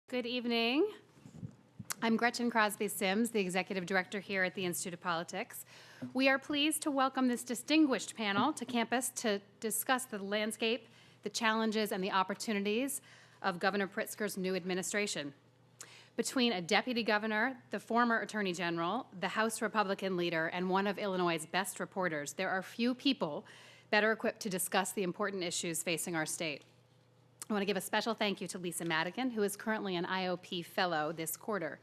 Good evening. I'm Gretchen Crosby-Sims, the Executive Director here at the Institute of Politics. We are pleased to welcome this distinguished panel to campus to discuss the landscape, the challenges, and the opportunities of Governor Pritzker's new administration. Between a deputy governor, the former attorney general, the House Republican leader, and one of Illinois' best reporters, there are few people better equipped to discuss the important issues facing our state. I want to give a special thank you to Lisa Madigan, who is currently an IOP Fellow this quarter.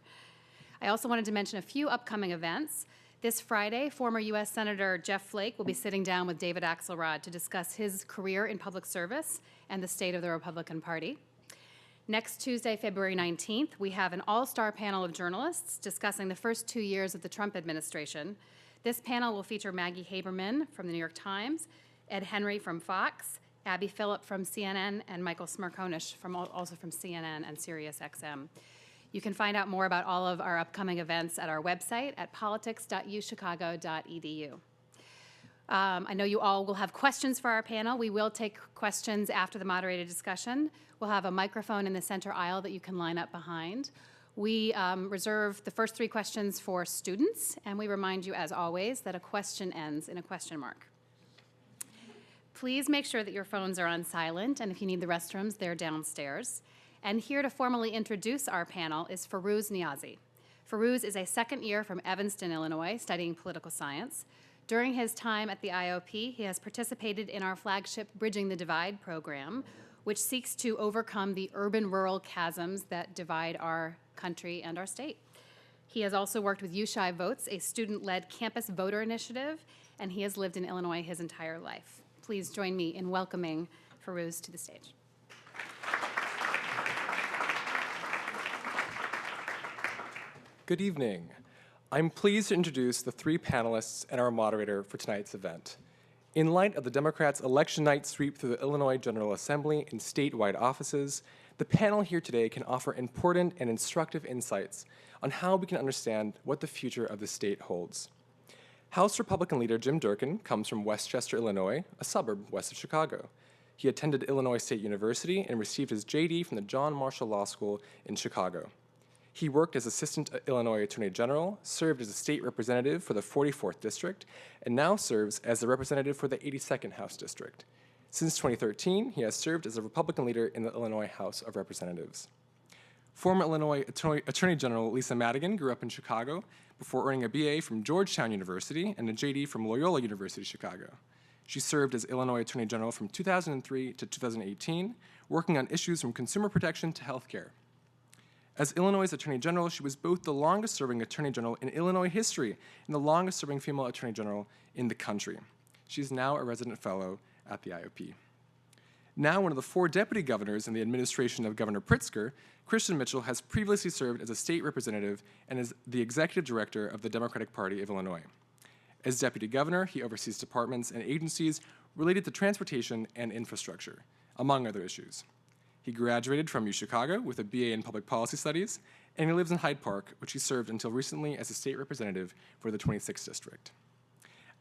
I also wanted to mention a few upcoming events. This Friday, former U.S. Senator Jeff Flake will be sitting down with David Axelrod to discuss his career in public service and the state of the Republican Party. Next Tuesday, February 19th, we have an all-star panel of journalists discussing the first 2 years of the Trump administration. This panel will feature Maggie Haberman from the New York Times, Ed Henry from Fox, Abby Phillip from CNN, and Michael Smerconish also from CNN and SiriusXM. You can find out more about all of our upcoming events at our website at politics.uchicago.edu. I know you all will have questions for our panel. We will take questions after the moderated discussion. We'll have a microphone in the center aisle that you can line up behind. We reserve the first 3 questions for students, and we remind you, as always, that a question ends in a question mark. Please make sure that your phones are on silent, and if you need the restrooms, they're downstairs. And here to formally introduce our panel is Firuz Niazi. Firuz is a second year from Evanston, Illinois, studying political science. During his time at the IOP, he has participated in our flagship Bridging the Divide program, which seeks to overcome the urban-rural chasms that divide our country and our state. He has also worked with USHI Votes, a student-led campus voter initiative, and he has lived in Illinois his entire life. Please join me in welcoming Firuz to the stage. Good evening. I'm pleased to introduce the 3 panelists and our moderator for tonight's event. In light of the Democrats' election night sweep through the Illinois General Assembly and statewide offices, the panel here today can offer important and instructive insights on how we can understand what the future of the state holds. House Republican leader Jim Durkin comes from Westchester, Illinois, a suburb west of Chicago. He attended Illinois State University and received his JD from the John Marshall Law School in Chicago. He worked as Assistant Illinois Attorney General, served as a state representative for the 44th District, and now serves as the representative for the 82nd House District. Since 2013, he has served as a Republican leader in the Illinois House of Representatives. Former Illinois Attorney General Lisa Madigan grew up in Chicago before earning a BA from Georgetown University and a JD from Loyola University Chicago. She served as Illinois Attorney General from 2003 to 2018, working on issues from consumer protection to health care. As Illinois' Attorney General, she was both the longest-serving Attorney General in Illinois history and the longest-serving female Attorney General in the country. She is now a resident fellow at the IOP. Now one of the 4 deputy governors in the administration of Governor Pritzker, Christian Mitchell has previously served as a state representative and is the executive director of the Democratic Party of Illinois. As deputy governor, he oversees departments and agencies related to transportation and infrastructure, among other issues. He graduated from UChicago with a BA in Public Policy Studies, and he lives in Hyde Park, which he served until recently as a state representative for the 26th District.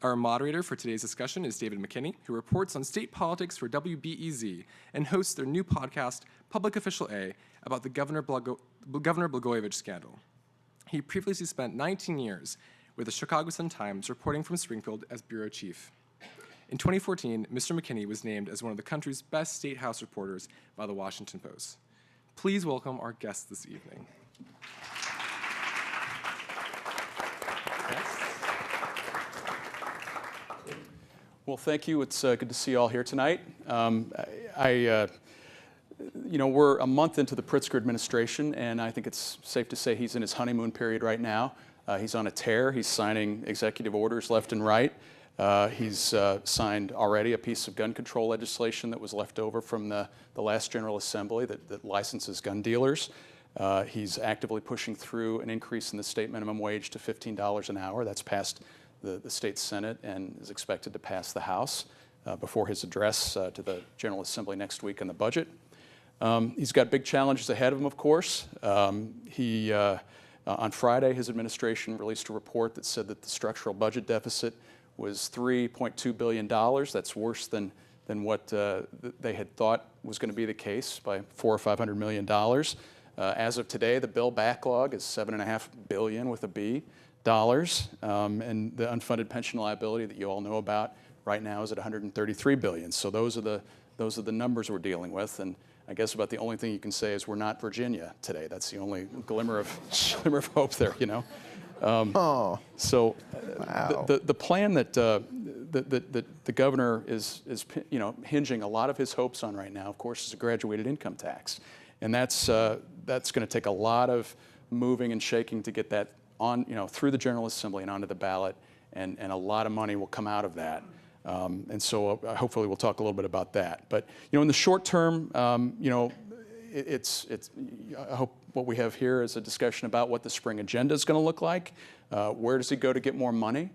Our moderator for today's discussion is David McKinney, who reports on state politics for WBEZ and hosts their new podcast, Public Official A, about the Governor Blagojevich scandal. He previously spent 19 years with the Chicago Sun-Times reporting from Springfield as bureau chief. In 2014, Mr. McKinney was named as one of the country's best state house reporters by the Washington Post. Please welcome our guests this evening. Well, thank you. It's good to see you all here tonight. We're a month into the Pritzker administration, and I think it's safe to say he's in his honeymoon period right now. He's on a tear. He's signing executive orders left and right. He's signed already a piece of gun control legislation that was left over from the last General Assembly that licenses gun dealers. He's actively pushing through an increase in the state minimum wage to $15 an hour. That's passed the state Senate and is expected to pass the House before his address to the General Assembly next week on the budget. He's got big challenges ahead of him, of course. On Friday, his administration released a report that said that the structural budget deficit was $3.2 billion. That's worse than what they had thought was going to be the case by $400 or $500 million. As of today, the bill backlog is $7.5 billion with a B dollars, and the unfunded pension liability that you all know about right now is at $133 billion. So those are the numbers we're dealing with, and I guess about the only thing you can say is we're not Virginia today. That's the only glimmer of hope there, you know. So Wow. the plan that the governor is hinging a lot of his hopes on right now, of course, is a graduated income tax, and that's going to take a lot of moving and shaking to get that on through the General Assembly and onto the ballot, and a lot of money will come out of that. And so hopefully we'll talk a little bit about that. But in the short term, it's I hope what we have here is a discussion about what the spring agenda is going to look like. Where does he go to get more money?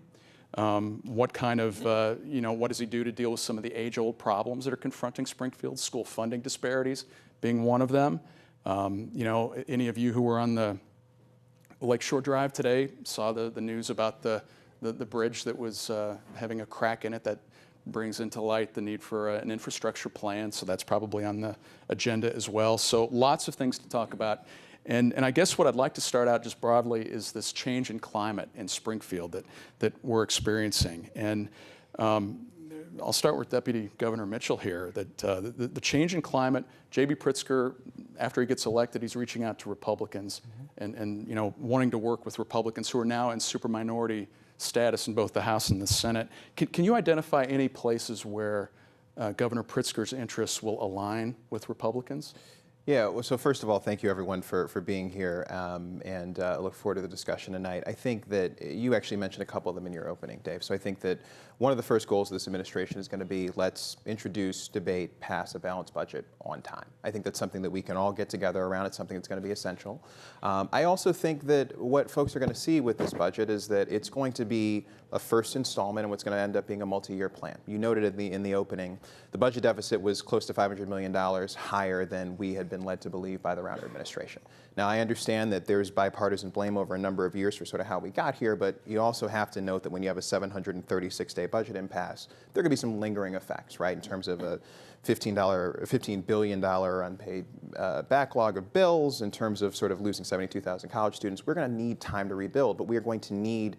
What kind of what does he do to deal with some of the age-old problems that are confronting Springfield? School funding disparities being one of them. Any of you who were on the Lakeshore Drive today saw the news about the bridge that was having a crack in it that brings into light the need for an infrastructure plan. So that's probably on the agenda as well. So lots of things to talk about. And I guess what I'd like to start out just broadly is this change in climate in Springfield that we're experiencing. And I'll start with Deputy Governor Mitchell here, that the change in climate, J.B. Pritzker, after he gets elected, he's reaching out to Republicans and wanting to work with Republicans who are now in super minority status in both the House and the Senate. Can you identify any places where Governor Pritzker's interests will align with Republicans? Yeah, well, so first of all, thank you everyone for being here, and I look forward to the discussion tonight. I think that you actually mentioned a couple of them in your opening, Dave. So I think that one of the first goals of this administration is going to be let's introduce, debate, pass a balanced budget on time. I think that's something that we can all get together around. It's something that's going to be essential. I also think that what folks are going to see with this budget is that it's going to be a first installment in what's going to end up being a multi-year plan. You noted in the opening, the budget deficit was close to $500 million higher than we had been led to believe by the Rauner administration. Now, I understand that there's bipartisan blame over a number of years for sort of how we got here, but you also have to note that when you have a 736-day budget impasse, there are going to be some lingering effects, right, in terms of a $15 billion unpaid backlog of bills, in terms of sort of losing 72,000 college students. We're going to need time to rebuild, but we are going to need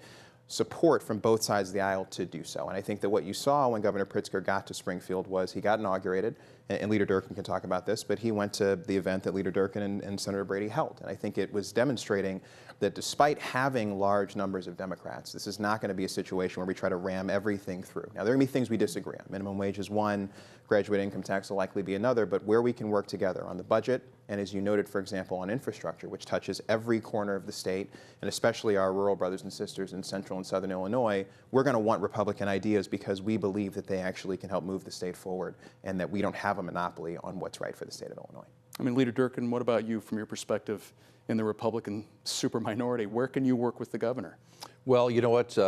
support from both sides of the aisle to do so. And I think that what you saw when Governor Pritzker got to Springfield was he got inaugurated, and Leader Durkin can talk about this, but he went to the event that Leader Durkin and Senator Brady held. And I think it was demonstrating that despite having large numbers of Democrats, this is not going to be a situation where we try to ram everything through. Now, there are going to be things we disagree on. Minimum wage is one, graduate income tax will likely be another, but where we can work together on the budget, and as you noted, for example, on infrastructure, which touches every corner of the state, and especially our rural brothers and sisters in central and southern Illinois, we're going to want Republican ideas because we believe that they actually can help move the state forward and that we don't have a monopoly on what's right for the state of Illinois. I mean, Leader Durkin, what about you from your perspective in the Republican super minority? Where can you work with the governor? Well, you know what?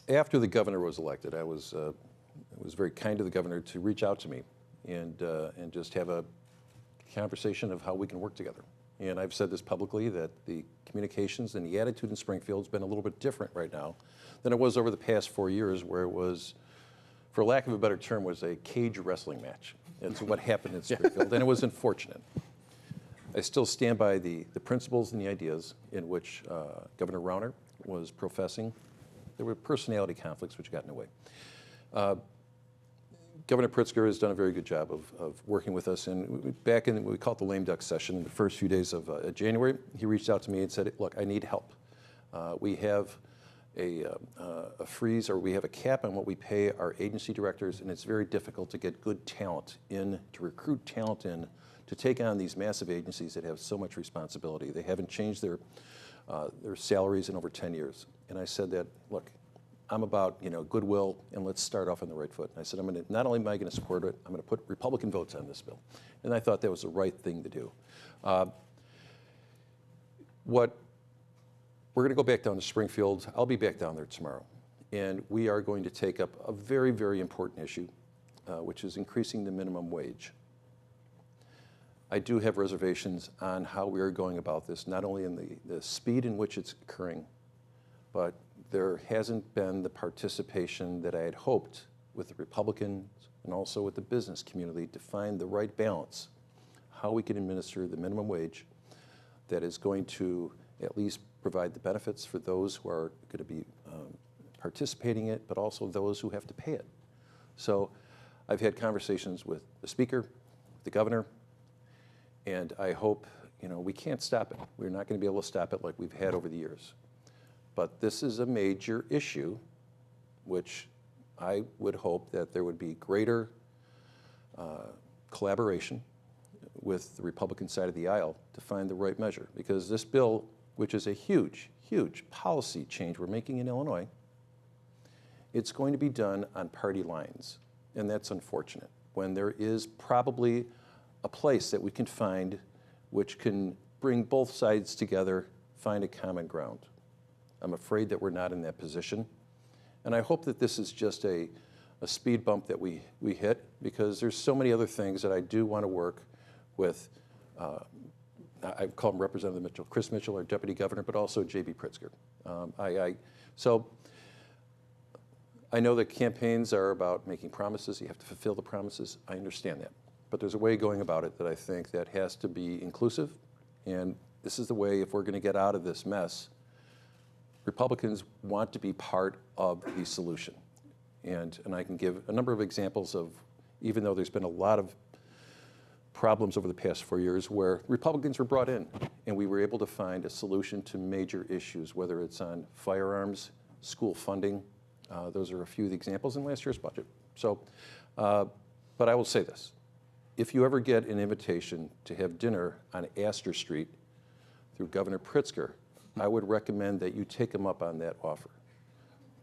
After the governor was elected, I was very kind to the governor to reach out to me and just have a conversation of how we can work together. And I've said this publicly, that the communications and the attitude in Springfield has been a little bit different right now than it was over the past 4 years, where it was, for lack of a better term, was a cage wrestling match. It's what happened in Springfield, and it was unfortunate. I still stand by the principles and the ideas in which Governor Rauner was professing. There were personality conflicts which got in the way. Governor Pritzker has done a very good job of working with us. And back in, we call it the lame duck session, in the first few days of January, he reached out to me and said, look, I need help. We have a freeze, or we have a cap on what we pay our agency directors, and it's very difficult to get good talent in, to recruit talent in, to take on these massive agencies that have so much responsibility. They haven't changed their salaries in over 10 years. And I said that, look, I'm about goodwill, and let's start off on the right foot. And I said, not only am I going to support it, I'm going to put Republican votes on this bill. And I thought that was the right thing to do. We're going to go back down to Springfield. I'll be back down there tomorrow. And we are going to take up a very, very important issue, which is increasing the minimum wage. I do have reservations on how we are going about this, not only in the speed in which it's occurring, but there hasn't been the participation that I had hoped with the Republicans and also with the business community to find the right balance, how we can administer the minimum wage that is going to at least provide the benefits for those who are going to be participating in it, but also those who have to pay it. So I've had conversations with the Speaker, the Governor, and I hope, we can't stop it. We're not going to be able to stop it like we've had over the years. But this is a major issue, which I would hope that there would be greater collaboration with the Republican side of the aisle to find the right measure. Because this bill, which is a huge, huge policy change we're making in Illinois, it's going to be done on party lines. And that's unfortunate, when there is probably a place that we can find which can bring both sides together, find a common ground. I'm afraid that we're not in that position. And I hope that this is just a speed bump that we hit, because there's so many other things that I do want to work with. I call him Representative Mitchell, Chris Mitchell, our Deputy Governor, but also J.B. Pritzker. So I know that campaigns are about making promises. You have to fulfill the promises. I understand that. But there's a way going about it that I think that has to be inclusive. And this is the way, if we're going to get out of this mess, Republicans want to be part of the solution. And I can give a number of examples of, even though there's been a lot of problems over the past 4 years where Republicans were brought in and we were able to find a solution to major issues, whether it's on firearms, school funding. Those are a few of the examples in last year's budget. So, but I will say this. If you ever get an invitation to have dinner on Astor Street through Governor Pritzker, I would recommend that you take him up on that offer.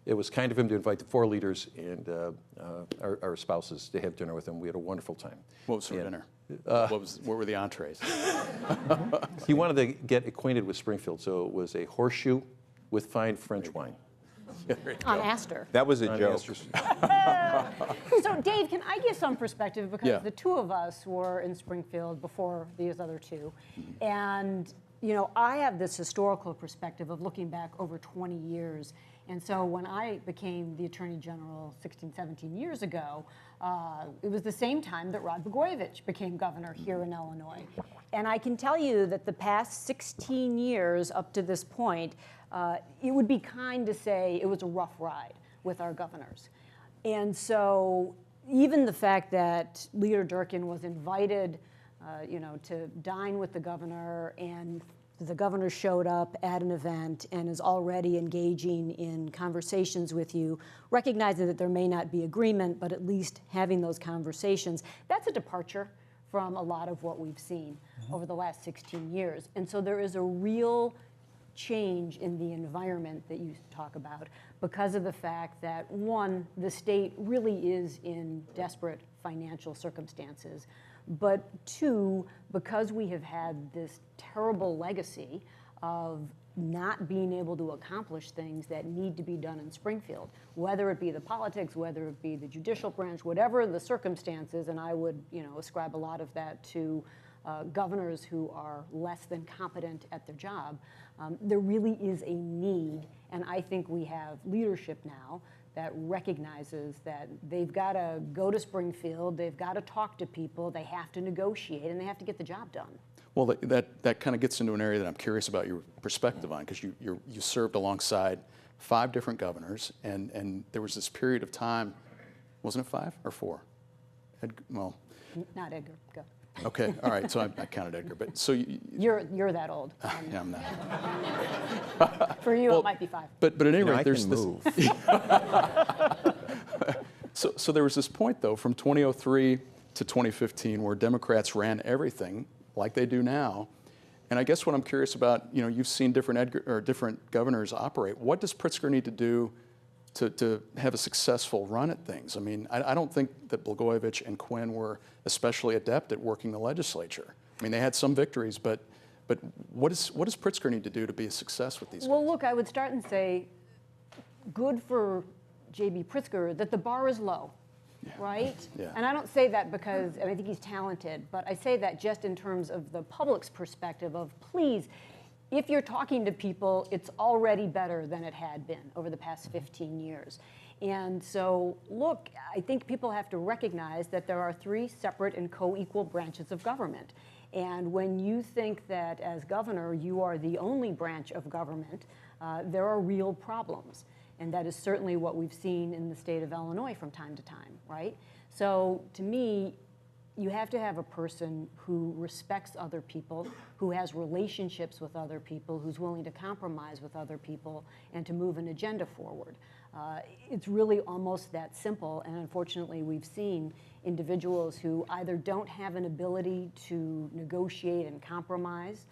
It was kind of him to invite the 4 leaders and our spouses to have dinner with him. We had a wonderful time. What was for dinner? What were the entrees? He wanted to get acquainted with Springfield, so it was a horseshoe with fine French wine. On Astor. That was a On joke. Astor Street. So Dave, can I give some perspective, because Yeah. the two of us were in Springfield before these other two, and I have this historical perspective of looking back over 20 years. And so when I became the Attorney General 16, 17 years ago, it was the same time that Rod Blagojevich became governor here in Illinois. And I can tell you that the past 16 years up to this point, it would be kind to say it was a rough ride with our governors. And so even the fact that Leader Durkin was invited to dine with the governor, and the governor showed up at an event and is already engaging in conversations with you, recognizing that there may not be agreement, but at least having those conversations, that's a departure from a lot of what we've seen over the last 16 years. And so there is a real change in the environment that you talk about because of the fact that, one, the state really is in desperate financial circumstances, but two, because we have had this terrible legacy of not being able to accomplish things that need to be done in Springfield, whether it be the politics, whether it be the judicial branch, whatever the circumstances, and I would ascribe a lot of that to governors who are less than competent at their job. There really is a need, and I think we have leadership now that recognizes that they've got to go to Springfield, they've got to talk to people, they have to negotiate, and they have to get the job done. Well, that kind of gets into an area that I'm curious about your perspective on, because you served alongside 5 different governors, and there was this period of time, wasn't it 5 or 4? Not Edgar, go. Okay, all right, so I counted Edgar, but so You're that old. yeah, I'm not. For you, it might be 5. But at any rate, I there's can this. move. So there was this point, though, from 2003 to 2015, where Democrats ran everything like they do now. And I guess what I'm curious about, you've seen different governors operate. What does Pritzker need to do to have a successful run at things? I mean, I don't think that Blagojevich and Quinn were especially adept at working the legislature. I mean, they had some victories, but what does Pritzker need to do to be a success with these Well, guys? look, I would start and say, good for J.B. Pritzker that the bar is low, right? Yeah. And I don't say that because I think he's talented, but I say that just in terms of the public's perspective of, please, if you're talking to people, it's already better than it had been over the past 15 years. And so, look, I think people have to recognize that there are 3 separate and co-equal branches of government. And when you think that as governor you are the only branch of government, there are real problems. And that is certainly what we've seen in the state of Illinois from time to time, right? So to me, you have to have a person who respects other people, who has relationships with other people, who's willing to compromise with other people and to move an agenda forward. It's really almost that simple, and unfortunately we've seen individuals who either don't have an ability to negotiate and compromise,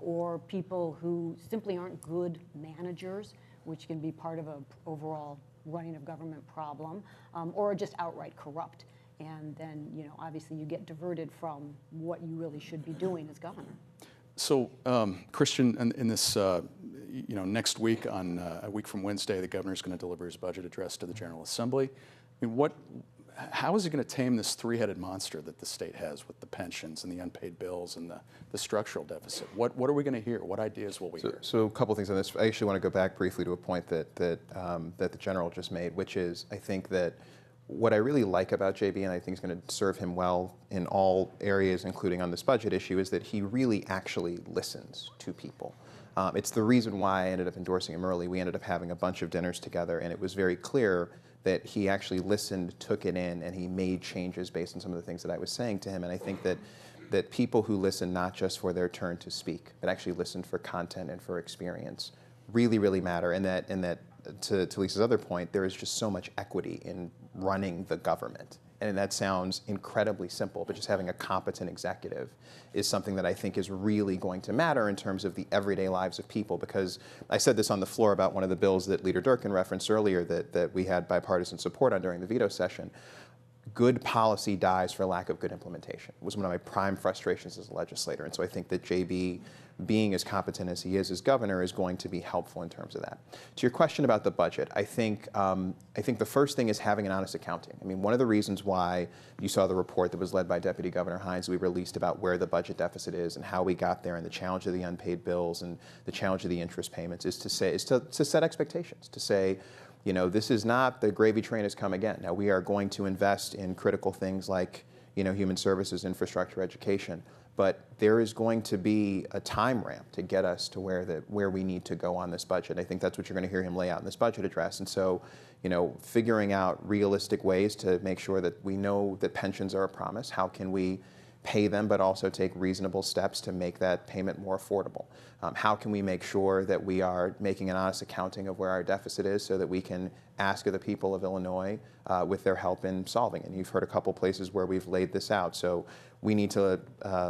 or people who simply aren't good managers, which can be part of an overall running of government problem, or are just outright corrupt. And then, obviously you get diverted from what you really should be doing as governor. So, Christian, in this, next week, on a week from Wednesday, the governor's going to deliver his budget address to the General Assembly. I mean, how is he going to tame this three-headed monster that the state has with the pensions and the unpaid bills and the structural deficit? What are we going to hear? What ideas will we hear? So a couple things on this. I actually want to go back briefly to a point that the general just made, which is I think that what I really like about JB, and I think is going to serve him well in all areas, including on this budget issue, is that he really actually listens to people. It's the reason why I ended up endorsing him early. We ended up having a bunch of dinners together, and it was very clear that he actually listened, took it in, and he made changes based on some of the things that I was saying to him. And I think that people who listen not just for their turn to speak, but actually listen for content and for experience really, really matter. And that to Lisa's other point, there is just so much equity in running the government. And that sounds incredibly simple, but just having a competent executive is something that I think is really going to matter in terms of the everyday lives of people. Because I said this on the floor about one of the bills that Leader Durkin referenced earlier that we had bipartisan support on during the veto session. Good policy dies for lack of good implementation. It was one of my prime frustrations as a legislator. And so I think that JB, being as competent as he is as governor, is going to be helpful in terms of that. To your question about the budget, I think the first thing is having an honest accounting. I mean, one of the reasons why you saw the report that was led by Deputy Governor Hines we released about where the budget deficit is and how we got there and the challenge of the unpaid bills and the challenge of the interest payments is to set expectations, to say, this is not the gravy train has come again. Now we are going to invest in critical things like, human services, infrastructure, education, but there is going to be a time ramp to get us to where we need to go on this budget. I think that's what you're going to hear him lay out in this budget address. And so, figuring out realistic ways to make sure that we know that pensions are a promise. How can we pay them, but also take reasonable steps to make that payment more affordable? How can we make sure that we are making an honest accounting of where our deficit is so that we can ask of the people of Illinois with their help in solving it? And you've heard a couple places where we've laid this out. So we need to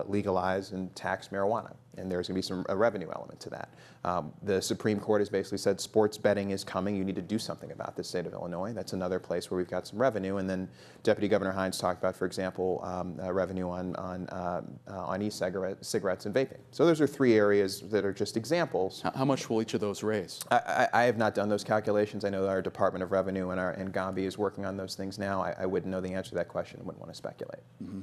legalize and tax marijuana, and there's going to be a revenue element to that. The Supreme Court has basically said sports betting is coming. You need to do something about this, state of Illinois. That's another place where we've got some revenue. And then Deputy Governor Hines talked about, for example, revenue on e-cigarettes and vaping. So those are three areas that are just examples. How much will each of those raise? I have not done those calculations. I know that our Department of Revenue and Gombe is working on those things now. I wouldn't know the answer to that question and wouldn't want to speculate. Mm-hmm.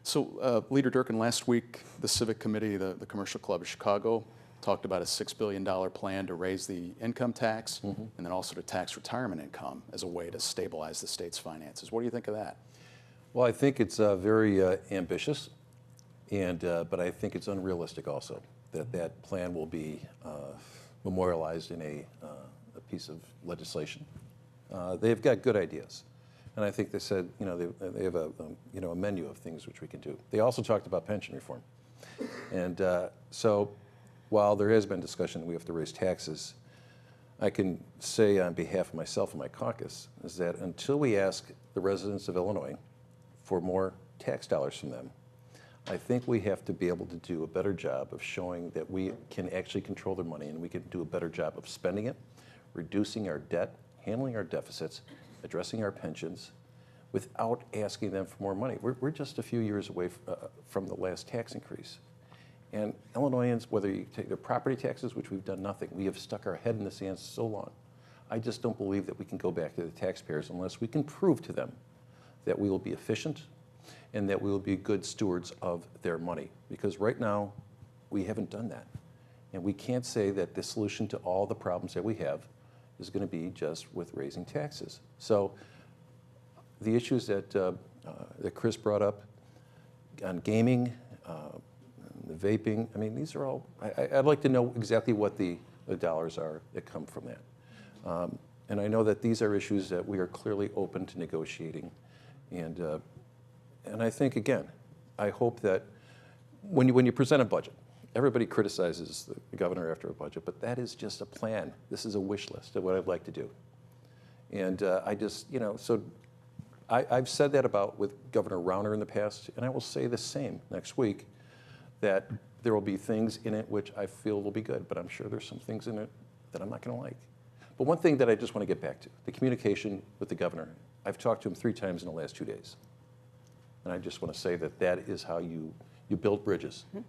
So, Leader Durkin, last week, the Civic Committee, the Commercial Club of Chicago, talked about a $6 billion plan to raise the income tax and then also to tax retirement income as a way to stabilize the state's finances. What do you think of that? Well, I think it's very ambitious, but I think it's unrealistic also that plan will be memorialized in a piece of legislation. They've got good ideas. And I think they said, they have a menu of things which we can do. They also talked about pension reform. And so while there has been discussion that we have to raise taxes, I can say on behalf of myself and my caucus is that until we ask the residents of Illinois for more tax dollars from them, I think we have to be able to do a better job of showing that we can actually control their money and we can do a better job of spending it, reducing our debt, handling our deficits, addressing our pensions without asking them for more money. We're just a few years away from the last tax increase. And Illinoisans, whether you take their property taxes, which we've done nothing, we have stuck our head in the sand so long. I just don't believe that we can go back to the taxpayers unless we can prove to them that we will be efficient and that we will be good stewards of their money. Because right now, we haven't done that. And we can't say that the solution to all the problems that we have is going to be just with raising taxes. So the issues that Chris brought up on gaming, the vaping. I mean, these are all, I'd like to know exactly what the dollars are that come from that. And I know that these are issues that we are clearly open to negotiating. And I think, again, I hope that when you present a budget, everybody criticizes the governor after a budget, but that is just a plan. This is a wish list of what I'd like to do. And I just, so I've said that about with Governor Rauner in the past, and I will say the same next week, that there will be things in it which I feel will be good, but I'm sure there's some things in it that I'm not going to like. But one thing that I just want to get back to, the communication with the governor. I've talked to him 3 times in the last 2 days. And I just want to say that that is how you build bridges. Mm-hmm.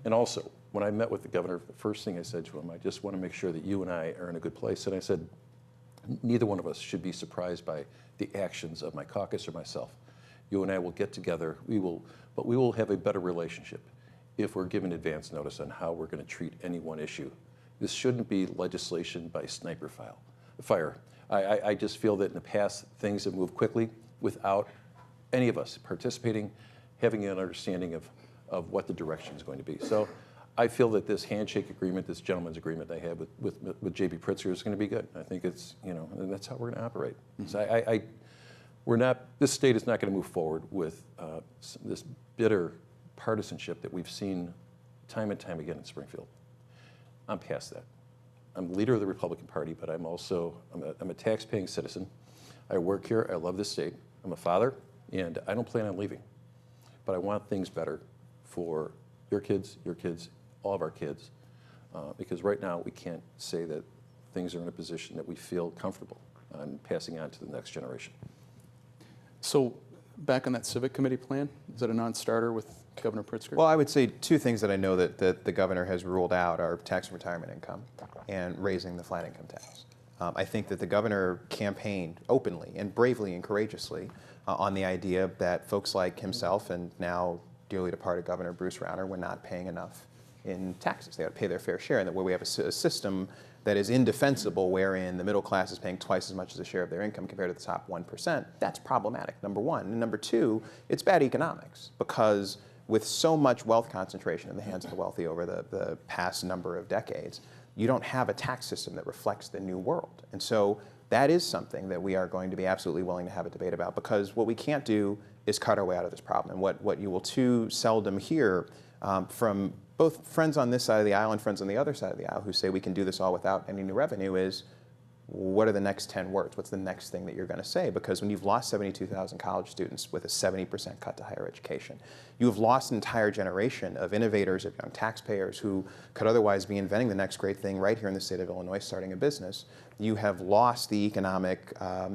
And also, when I met with the governor, the first thing I said to him, I just want to make sure that you and I are in a good place. And I said, neither one of us should be surprised by the actions of my caucus or myself. You and I will get together, but we will have a better relationship if we're given advance notice on how we're going to treat any one issue. This shouldn't be legislation by sniper fire. I just feel that in the past, things have moved quickly without any of us participating, having an understanding of what the direction is going to be. So I feel that this handshake agreement, this gentleman's agreement I had with J.B. Pritzker is going to be good. I think it's, and that's how we're going to operate. Mm-hmm. So this state is not going to move forward with this bitter partisanship that we've seen time and time again in Springfield. I'm past that. I'm leader of the Republican Party, but I'm a tax-paying citizen. I work here, I love this state. I'm a father, and I don't plan on leaving. But I want things better for your kids, all of our kids, because right now we can't say that things are in a position that we feel comfortable on passing on to the next generation. So back on that Civic Committee plan, is that a non-starter with Governor Pritzker? Well, I would say 2 things that I know that the governor has ruled out are tax and retirement income and raising the flat income tax. I think that the governor campaigned openly and bravely and courageously on the idea that folks like himself and now dearly departed Governor Bruce Rauner were not paying enough in taxes. They ought to pay their fair share, and that where we have a system that is indefensible, wherein the middle class is paying twice as much as a share of their income compared to the top 1%, that's problematic, number 1. And number 2, it's bad economics, because with so much wealth concentration in the hands of the wealthy over the past number of decades, you don't have a tax system that reflects the new world. And so that is something that we are going to be absolutely willing to have a debate about, because what we can't do is cut our way out of this problem. And what you will too seldom hear from both friends on this side of the aisle and friends on the other side of the aisle who say we can do this all without any new revenue is, what are the next 10 words? What's the next thing that you're going to say? Because when you've lost 72,000 college students with a 70% cut to higher education, you've lost an entire generation of innovators, of young taxpayers who could otherwise be inventing the next great thing right here in the state of Illinois, starting a business. You have lost the economic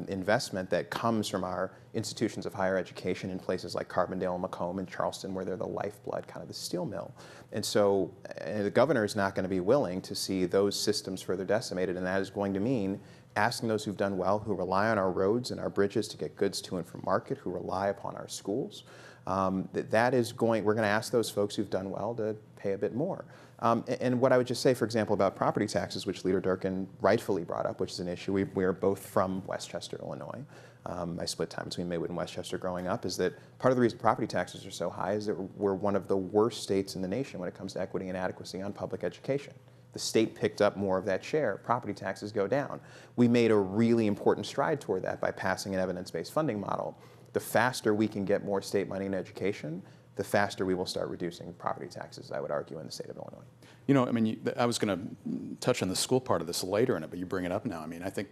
investment that comes from our institutions of higher education in places like Carbondale and Macomb and Charleston, where they're the lifeblood, kind of the steel mill. And so the governor is not going to be willing to see those systems further decimated, and that is going to mean asking those who've done well, who rely on our roads and our bridges to get goods to and from market, who rely upon our schools, we're going to ask those folks who've done well to pay a bit more. And what I would just say, for example, about property taxes, which Leader Durkin rightfully brought up, which is an issue. We are both from Westchester, Illinois. I split time between Maywood and Westchester growing up, is that part of the reason property taxes are so high is that we're one of the worst states in the nation when it comes to equity and adequacy on public education. The state picked up more of that share. Property taxes go down. We made a really important stride toward that by passing an evidence-based funding model. The faster we can get more state money in education, the faster we will start reducing property taxes, I would argue, in the state of Illinois. I was going to touch on the school part of this later in it, but you bring it up now. I think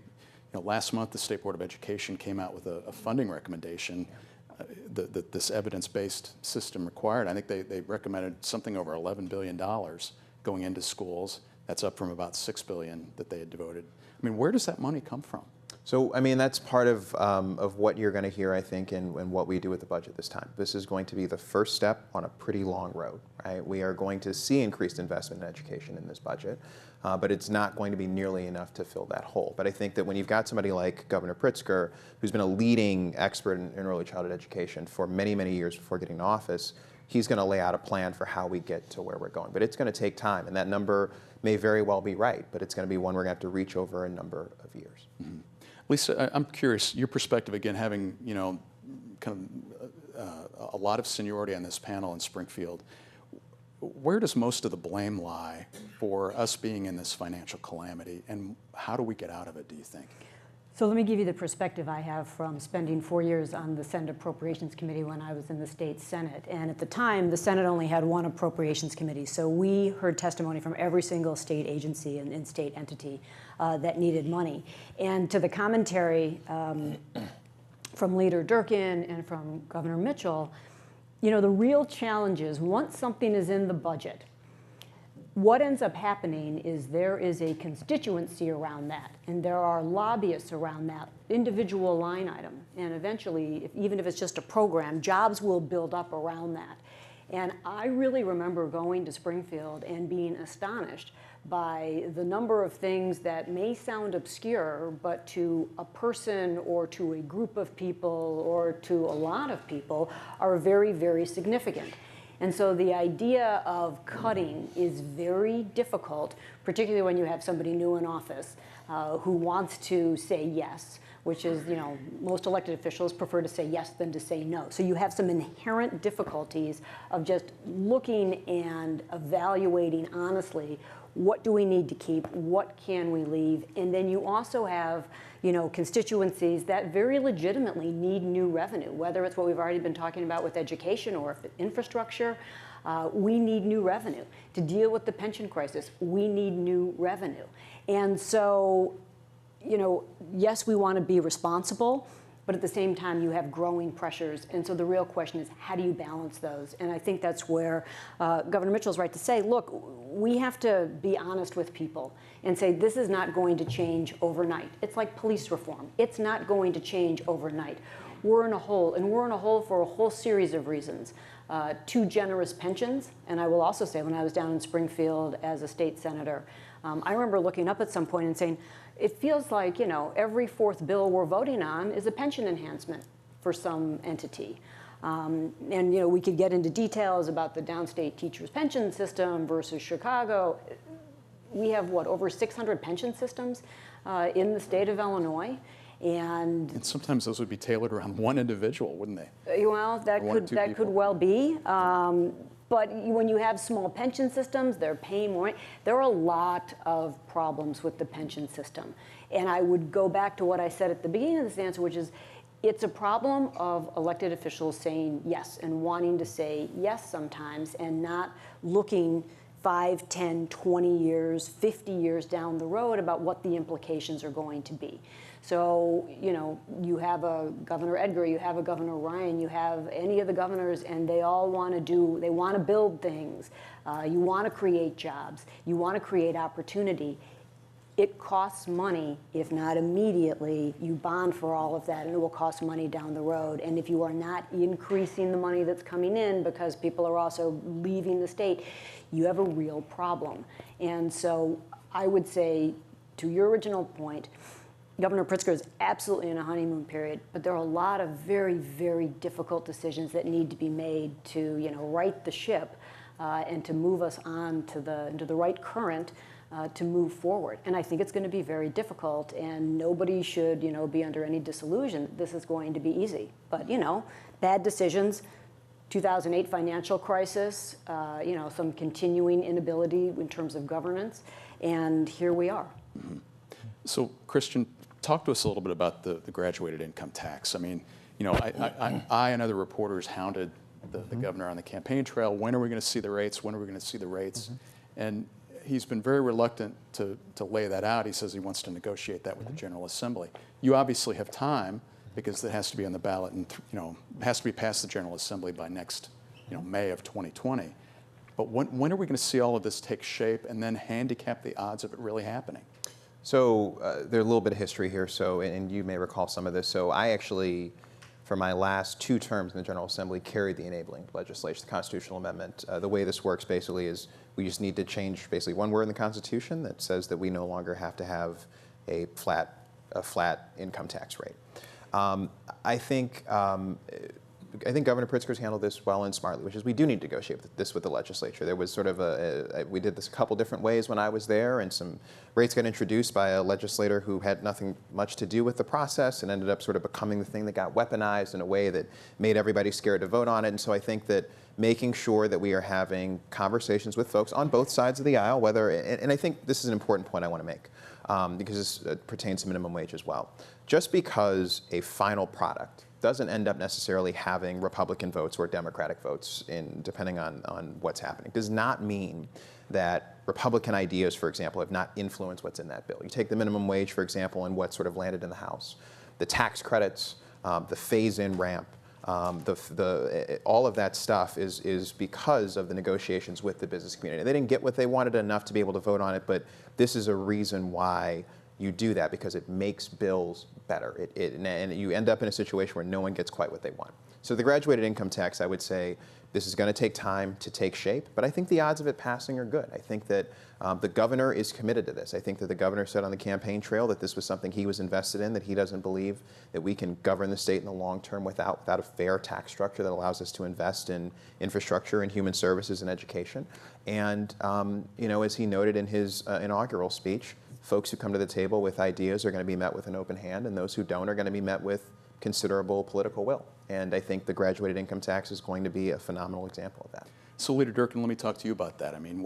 last month the State Board of Education came out with a funding recommendation that this evidence-based system required. I think they recommended something over $11 billion going into schools. That's up from about $6 billion that they had devoted. Where does that money come from? So, that's part of what you're going to hear, I think, in what we do with the budget this time. This is going to be the first step on a pretty long road, right? We are going to see increased investment in education in this budget, but it's not going to be nearly enough to fill that hole. But I think that when you've got somebody like Governor Pritzker, who's been a leading expert in early childhood education for many, many years before getting to office, he's going to lay out a plan for how we get to where we're going. But it's going to take time, and that number may very well be right, but it's going to be one we're going to have to reach over a number of years. Mm-hmm. Lisa, I'm curious, your perspective, again, having a lot of seniority on this panel in Springfield, where does most of the blame lie for us being in this financial calamity, and how do we get out of it, do you think? So let me give you the perspective I have from spending 4 years on the Senate Appropriations Committee when I was in the state Senate. And at the time, the Senate only had one Appropriations Committee. So we heard testimony from every single state agency and state entity that needed money. And to the commentary from Leader Durkin and from Governor Mitchell, you know, the real challenge is once something is in the budget, what ends up happening is there is a constituency around that, and there are lobbyists around that individual line item. And eventually, even if it's just a program, jobs will build up around that. And I really remember going to Springfield and being astonished by the number of things that may sound obscure, but to a person or to a group of people or to a lot of people are very, very significant. And so the idea of cutting is very difficult, particularly when you have somebody new in office who wants to say yes, which is, you know, most elected officials prefer to say yes than to say no. So you have some inherent difficulties of just looking and evaluating honestly, what do we need to keep, what can we leave, and then you also have, you know, constituencies that very legitimately need new revenue, whether it's what we've already been talking about with education or if it's infrastructure. We need new revenue. To deal with the pension crisis, we need new revenue. And so, you know, yes, we want to be responsible, but at the same time, you have growing pressures. And so the real question is, how do you balance those? And I think that's where Governor Mitchell's right to say, look, we have to be honest with people and say, this is not going to change overnight. It's like police reform. It's not going to change overnight. We're in a hole, and we're in a hole for a whole series of reasons. Too generous pensions, and I will also say when I was down in Springfield as a state senator, I remember looking up at some point and saying, it feels like, you know, every fourth bill we're voting on is a pension enhancement for some entity. And, you know, we could get into details about the downstate teachers' pension system versus Chicago. We have, what, over 600 pension systems in the state of Illinois. And sometimes those would be tailored around one individual, wouldn't they? Well, that could well be. But when you have small pension systems, they're paying more. There are a lot of problems with the pension system. And I would go back to what I said at the beginning of this answer, which is it's a problem of elected officials saying yes and wanting to say yes sometimes and not looking 5, 10, 20 years, 50 years down the road about what the implications are going to be. So, you know, you have a Governor Edgar, you have a Governor Ryan, you have any of the governors, and they all want to they want to build things. You want to create jobs. You want to create opportunity. It costs money, if not immediately. You bond for all of that, and it will cost money down the road. And if you are not increasing the money that's coming in because people are also leaving the state, you have a real problem. And so I would say, to your original point, Governor Pritzker is absolutely in a honeymoon period, but there are a lot of very, very difficult decisions that need to be made to, you know, right the ship and to move us on to into the right current to move forward. And I think it's going to be very difficult, and nobody should, you know, be under any disillusion that this is going to be easy. But, you know, bad decisions, 2008 financial crisis, you know, some continuing inability in terms of governance, and here we are. Mm-hmm. So, Christian, talk to us a little bit about the graduated income tax. I mean, you know, I and other reporters hounded the governor on the campaign trail. When are we going to see the rates? When are we going to see the rates? And he's been very reluctant to lay that out. He says he wants to negotiate that with the General Assembly. You obviously have time because it has to be on the ballot and, you know, has to be passed the General Assembly by next, you know, May of 2020. But when are we going to see all of this take shape and then handicap the odds of it really happening? So there's a little bit of history here, so, and you may recall some of this. So I actually, for my last 2 terms in the General Assembly, carried the enabling legislation, the constitutional amendment. The way this works basically is we just need to change basically one word in the Constitution that says that we no longer have to have a flat income tax rate. I think think Governor Pritzker's handled this well and smartly, which is we do need to negotiate this with the legislature. There was sort of we did this a couple different ways when I was there, and some rates got introduced by a legislator who had nothing much to do with the process and ended up sort of becoming the thing that got weaponized in a way that made everybody scared to vote on it. And so I think that making sure that we are having conversations with folks on both sides of the aisle, and I think this is an important point I want to make, because this pertains to minimum wage as well. Just because a final product doesn't end up necessarily having Republican votes or Democratic votes, depending on what's happening, does not mean that Republican ideas, for example, have not influenced what's in that bill. You take the minimum wage, for example, and what sort of landed in the House. The tax credits, the phase-in ramp, all of that stuff is because of the negotiations with the business community. They didn't get what they wanted enough to be able to vote on it, but this is a reason why you do that, because it makes bills better. And you end up in a situation where no one gets quite what they want. So the graduated income tax, I would say, this is going to take time to take shape, but I think the odds of it passing are good. I think that the governor is committed to this. I think that the governor said on the campaign trail that this was something he was invested in, that he doesn't believe that we can govern the state in the long term without a fair tax structure that allows us to invest in infrastructure and human services and education. And as he noted in his inaugural speech, folks who come to the table with ideas are going to be met with an open hand, and those who don't are going to be met with considerable political will. And I think the graduated income tax is going to be a phenomenal example of that. So, Leader Durkin, let me talk to you about that. I mean,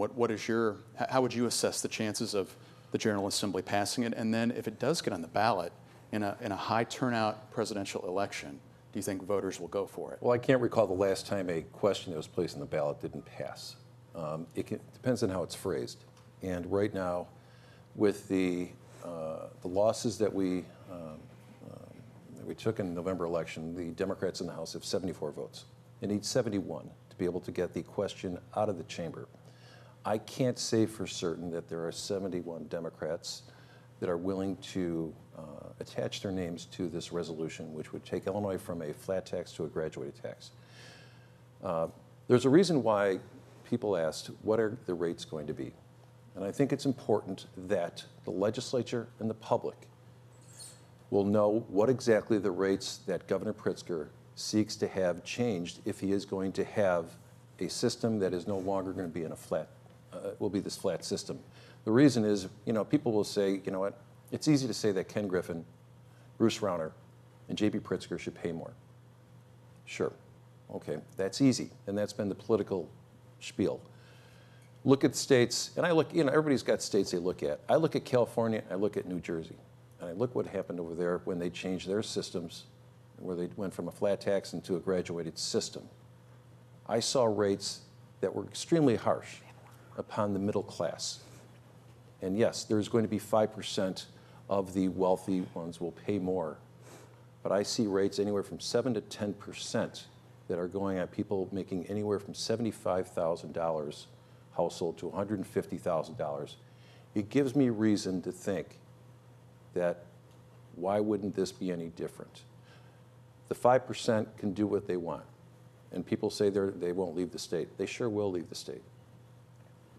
how would you assess the chances of the General Assembly passing it? And then if it does get on the ballot in a high turnout presidential election, do you think voters will go for it? Well, I can't recall the last time a question that was placed on the ballot didn't pass. It depends on how it's phrased. And right now, with the losses that we took in the November election, the Democrats in the House have 74 votes. They need 71 to be able to get the question out of the chamber. I can't say for certain that there are 71 Democrats that are willing to attach their names to this resolution, which would take Illinois from a flat tax to a graduated tax. There's a reason why people asked, what are the rates going to be? And I think it's important that the legislature and the public will know what exactly the rates that Governor Pritzker seeks to have changed if he is going to have a system that is no longer going to be in a flat, will be this flat system. The reason is, people will say, you know what, it's easy to say that Ken Griffin, Bruce Rauner, and J.B. Pritzker should pay more. Sure, okay, that's easy, and that's been the political spiel. Look at states, and I look, everybody's got states they look at. I look at California, I look at New Jersey, and I look what happened over there when they changed their systems, where they went from a flat tax into a graduated system. I saw rates that were extremely harsh upon the middle class. And yes, there's going to be 5% of the wealthy ones will pay more, but I see rates anywhere from 7 to 10% that are going at people making anywhere from $75,000 household to $150,000. It gives me reason to think that why wouldn't this be any different? The 5% can do what they want. And people say they won't leave the state. They sure will leave the state.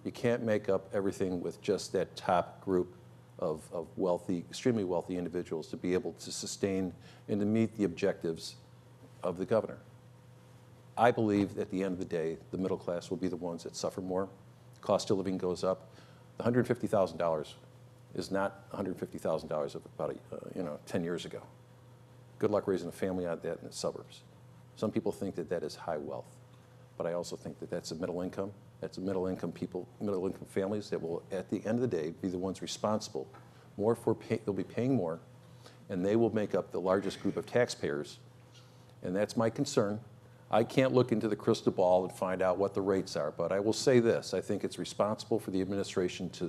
You can't make up everything with just that top group of wealthy, extremely wealthy individuals to be able to sustain and to meet the objectives of the governor. I believe at the end of the day, the middle class will be the ones that suffer more. Cost of living goes up. The $150,000 is not $150,000 of about 10 years ago. Good luck raising a family out that in the suburbs. Some people think that that is high wealth, but I also think that that's a middle income. That's a middle income people, middle income families that will, at the end of the day, be the ones responsible. They'll be paying more, and they will make up the largest group of taxpayers, and that's my concern. I can't look into the crystal ball and find out what the rates are, but I will say this. I think it's responsible for the administration to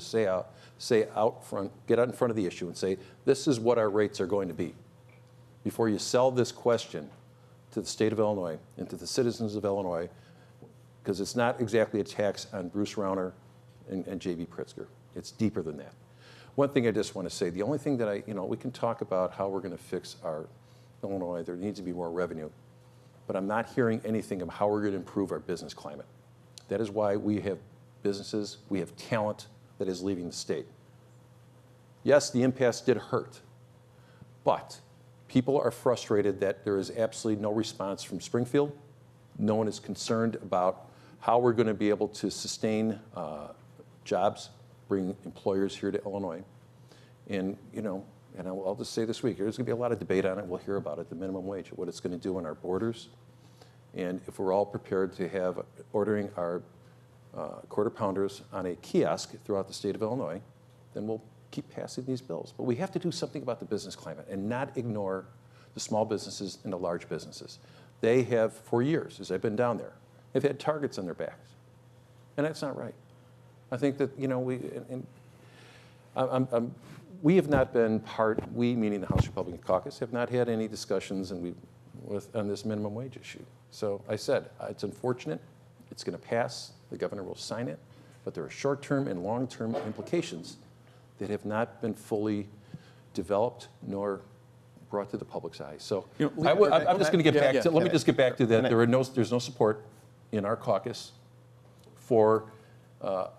get out in front of the issue and say, this is what our rates are going to be. Before you sell this question to the state of Illinois and to the citizens of Illinois, because it's not exactly a tax on Bruce Rauner and J.B. Pritzker. It's deeper than that. One thing I just want to say, the only thing that we can talk about how we're going to fix our Illinois, there needs to be more revenue, but I'm not hearing anything of how we're going to improve our business climate. That is why we have businesses, we have talent that is leaving the state. Yes, the impasse did hurt, but people are frustrated that there is absolutely no response from Springfield, No one is concerned about how we're going to be able to sustain jobs, bring employers here to Illinois. And, you know, and I'll just say this week, there's going to be a lot of debate on it. We'll hear about it, the minimum wage, what it's going to do on our borders. And if we're all prepared to have ordering our quarter pounders on a kiosk throughout the state of Illinois, then we'll keep passing these bills. But we have to do something about the business climate and not ignore the small businesses and the large businesses. They have, for years, as I've been down there, they've had targets on their backs. And that's not right. I think that, you know, we have not been we, meaning the House Republican Caucus, have not had any discussions on this minimum wage issue. So I said, it's unfortunate. It's going to pass. The governor will sign it. But there are short-term and long-term implications that have not been fully developed nor brought to the public's eye. So I'm just going to get back to, let me just get back to that. There's no support in our caucus for the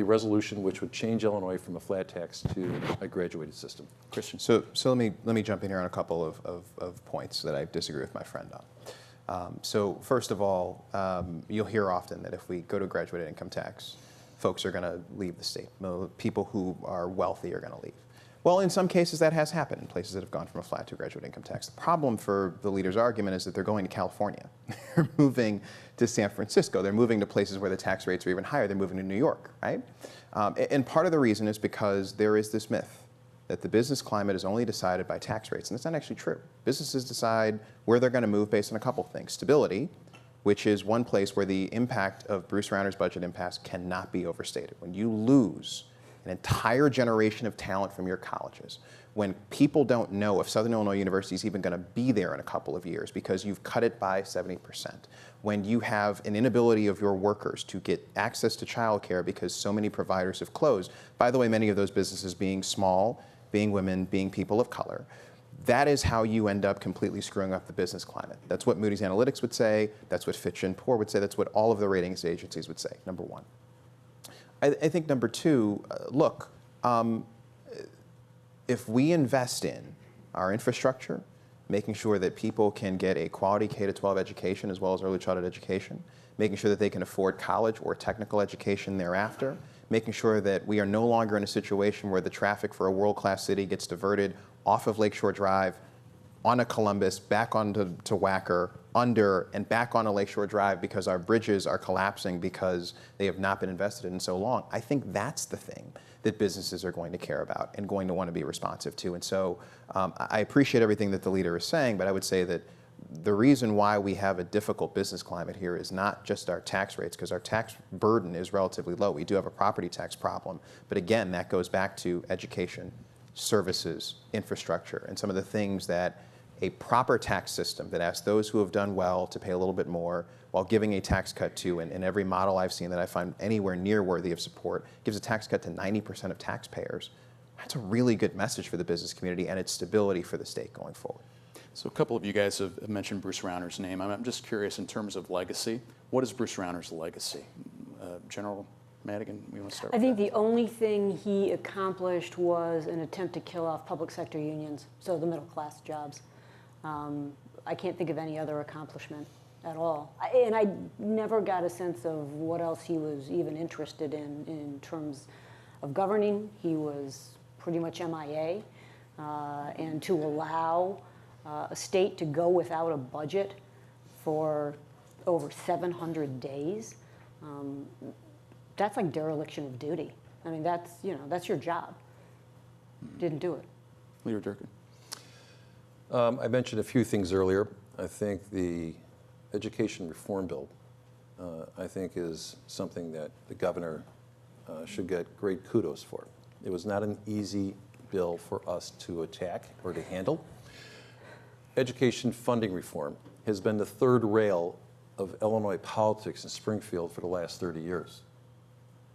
resolution which would change Illinois from a flat tax to a graduated system. Christian. So let me jump in here on a couple of points that I disagree with my friend on. So first of all, you'll hear often that if we go to a graduated income tax, folks are going to leave the state. People who are wealthy are going to leave. Well, in some cases that has happened in places that have gone from a flat to a graduate income tax. The problem for the leader's argument is that they're going to California. They're moving to San Francisco. They're moving to places where the tax rates are even higher. They're moving to New York, right? And part of the reason is because there is this myth that the business climate is only decided by tax rates, and that's not actually true. Businesses decide where they're going to move based on a couple things. Stability, which is one place where the impact of Bruce Rauner's budget impasse cannot be overstated. When you lose an entire generation of talent from your colleges, when people don't know if Southern Illinois University is even going to be there in a couple of years because you've cut it by 70%, when you have an inability of your workers to get access to childcare because so many providers have closed, by the way, many of those businesses being small, being women, being people of color, that is how you end up completely screwing up the business climate. That's what Moody's Analytics would say. That's what Fitch and Poor would say. That's what all of the ratings agencies would say, number one. I think number two, look, if we invest in our infrastructure, making sure that people can get a quality K-12 education as well as early childhood education, making sure that they can afford college or technical education thereaafter, making sure that we are no longer in a situation where the traffic for a world-class city gets diverted off of Lakeshore Drive, onto Columbus, back onto Wacker, under, and back onto Lakeshore Drive because our bridges are collapsing because they have not been invested in so long. I think that's the thing that businesses are going to care about and going to want to be responsive to. And so I appreciate everything that the leader is saying, but I would say that the reason why we have a difficult business climate here is not just our tax rates, because our tax burden is relatively low. We do have a property tax problem, but again, that goes back to education, services, infrastructure, and some of the things that a proper tax system that asks those who have done well to pay a little bit more while giving a tax cut to, and every model I've seen that I find anywhere near worthy of support, gives a tax cut to 90% of taxpayers. That's a really good message for the business community and its stability for the state going forward. So a couple of you guys have mentioned Bruce Rauner's name. I'm just curious in terms of legacy. What is Bruce Rauner's legacy? General Madigan, we want to start with I think that. the only thing he accomplished was an attempt to kill off public sector unions, so the middle class jobs. I can't think of any other accomplishment at all. And I never got a sense of what else he was even interested in terms of governing. He was pretty much MIA. And to allow a state to go without a budget for over 700 days, that's like dereliction of duty. I mean, that's your job. Didn't do it. Leader Durkin. I mentioned a few things earlier. I think the education reform bill, I think, is something that the governor should get great kudos for. It was not an easy bill for us to attack or to handle. Education funding reform has been the third rail of Illinois politics in Springfield for the last 30 years.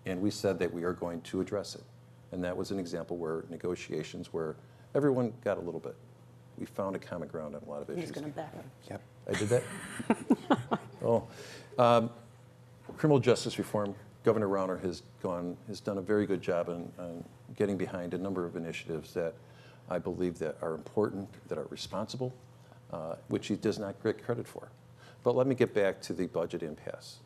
And we said that we are going to address it. And that was an example where negotiations where everyone got a little bit. We found a common ground on a lot of issues. He's going to back him. Yep. I did that? Criminal justice reform, Governor Rauner has done a very good job on getting behind a number of initiatives that I believe that are important, that are responsible, which he does not get credit for. But let me get back to the budget impasse.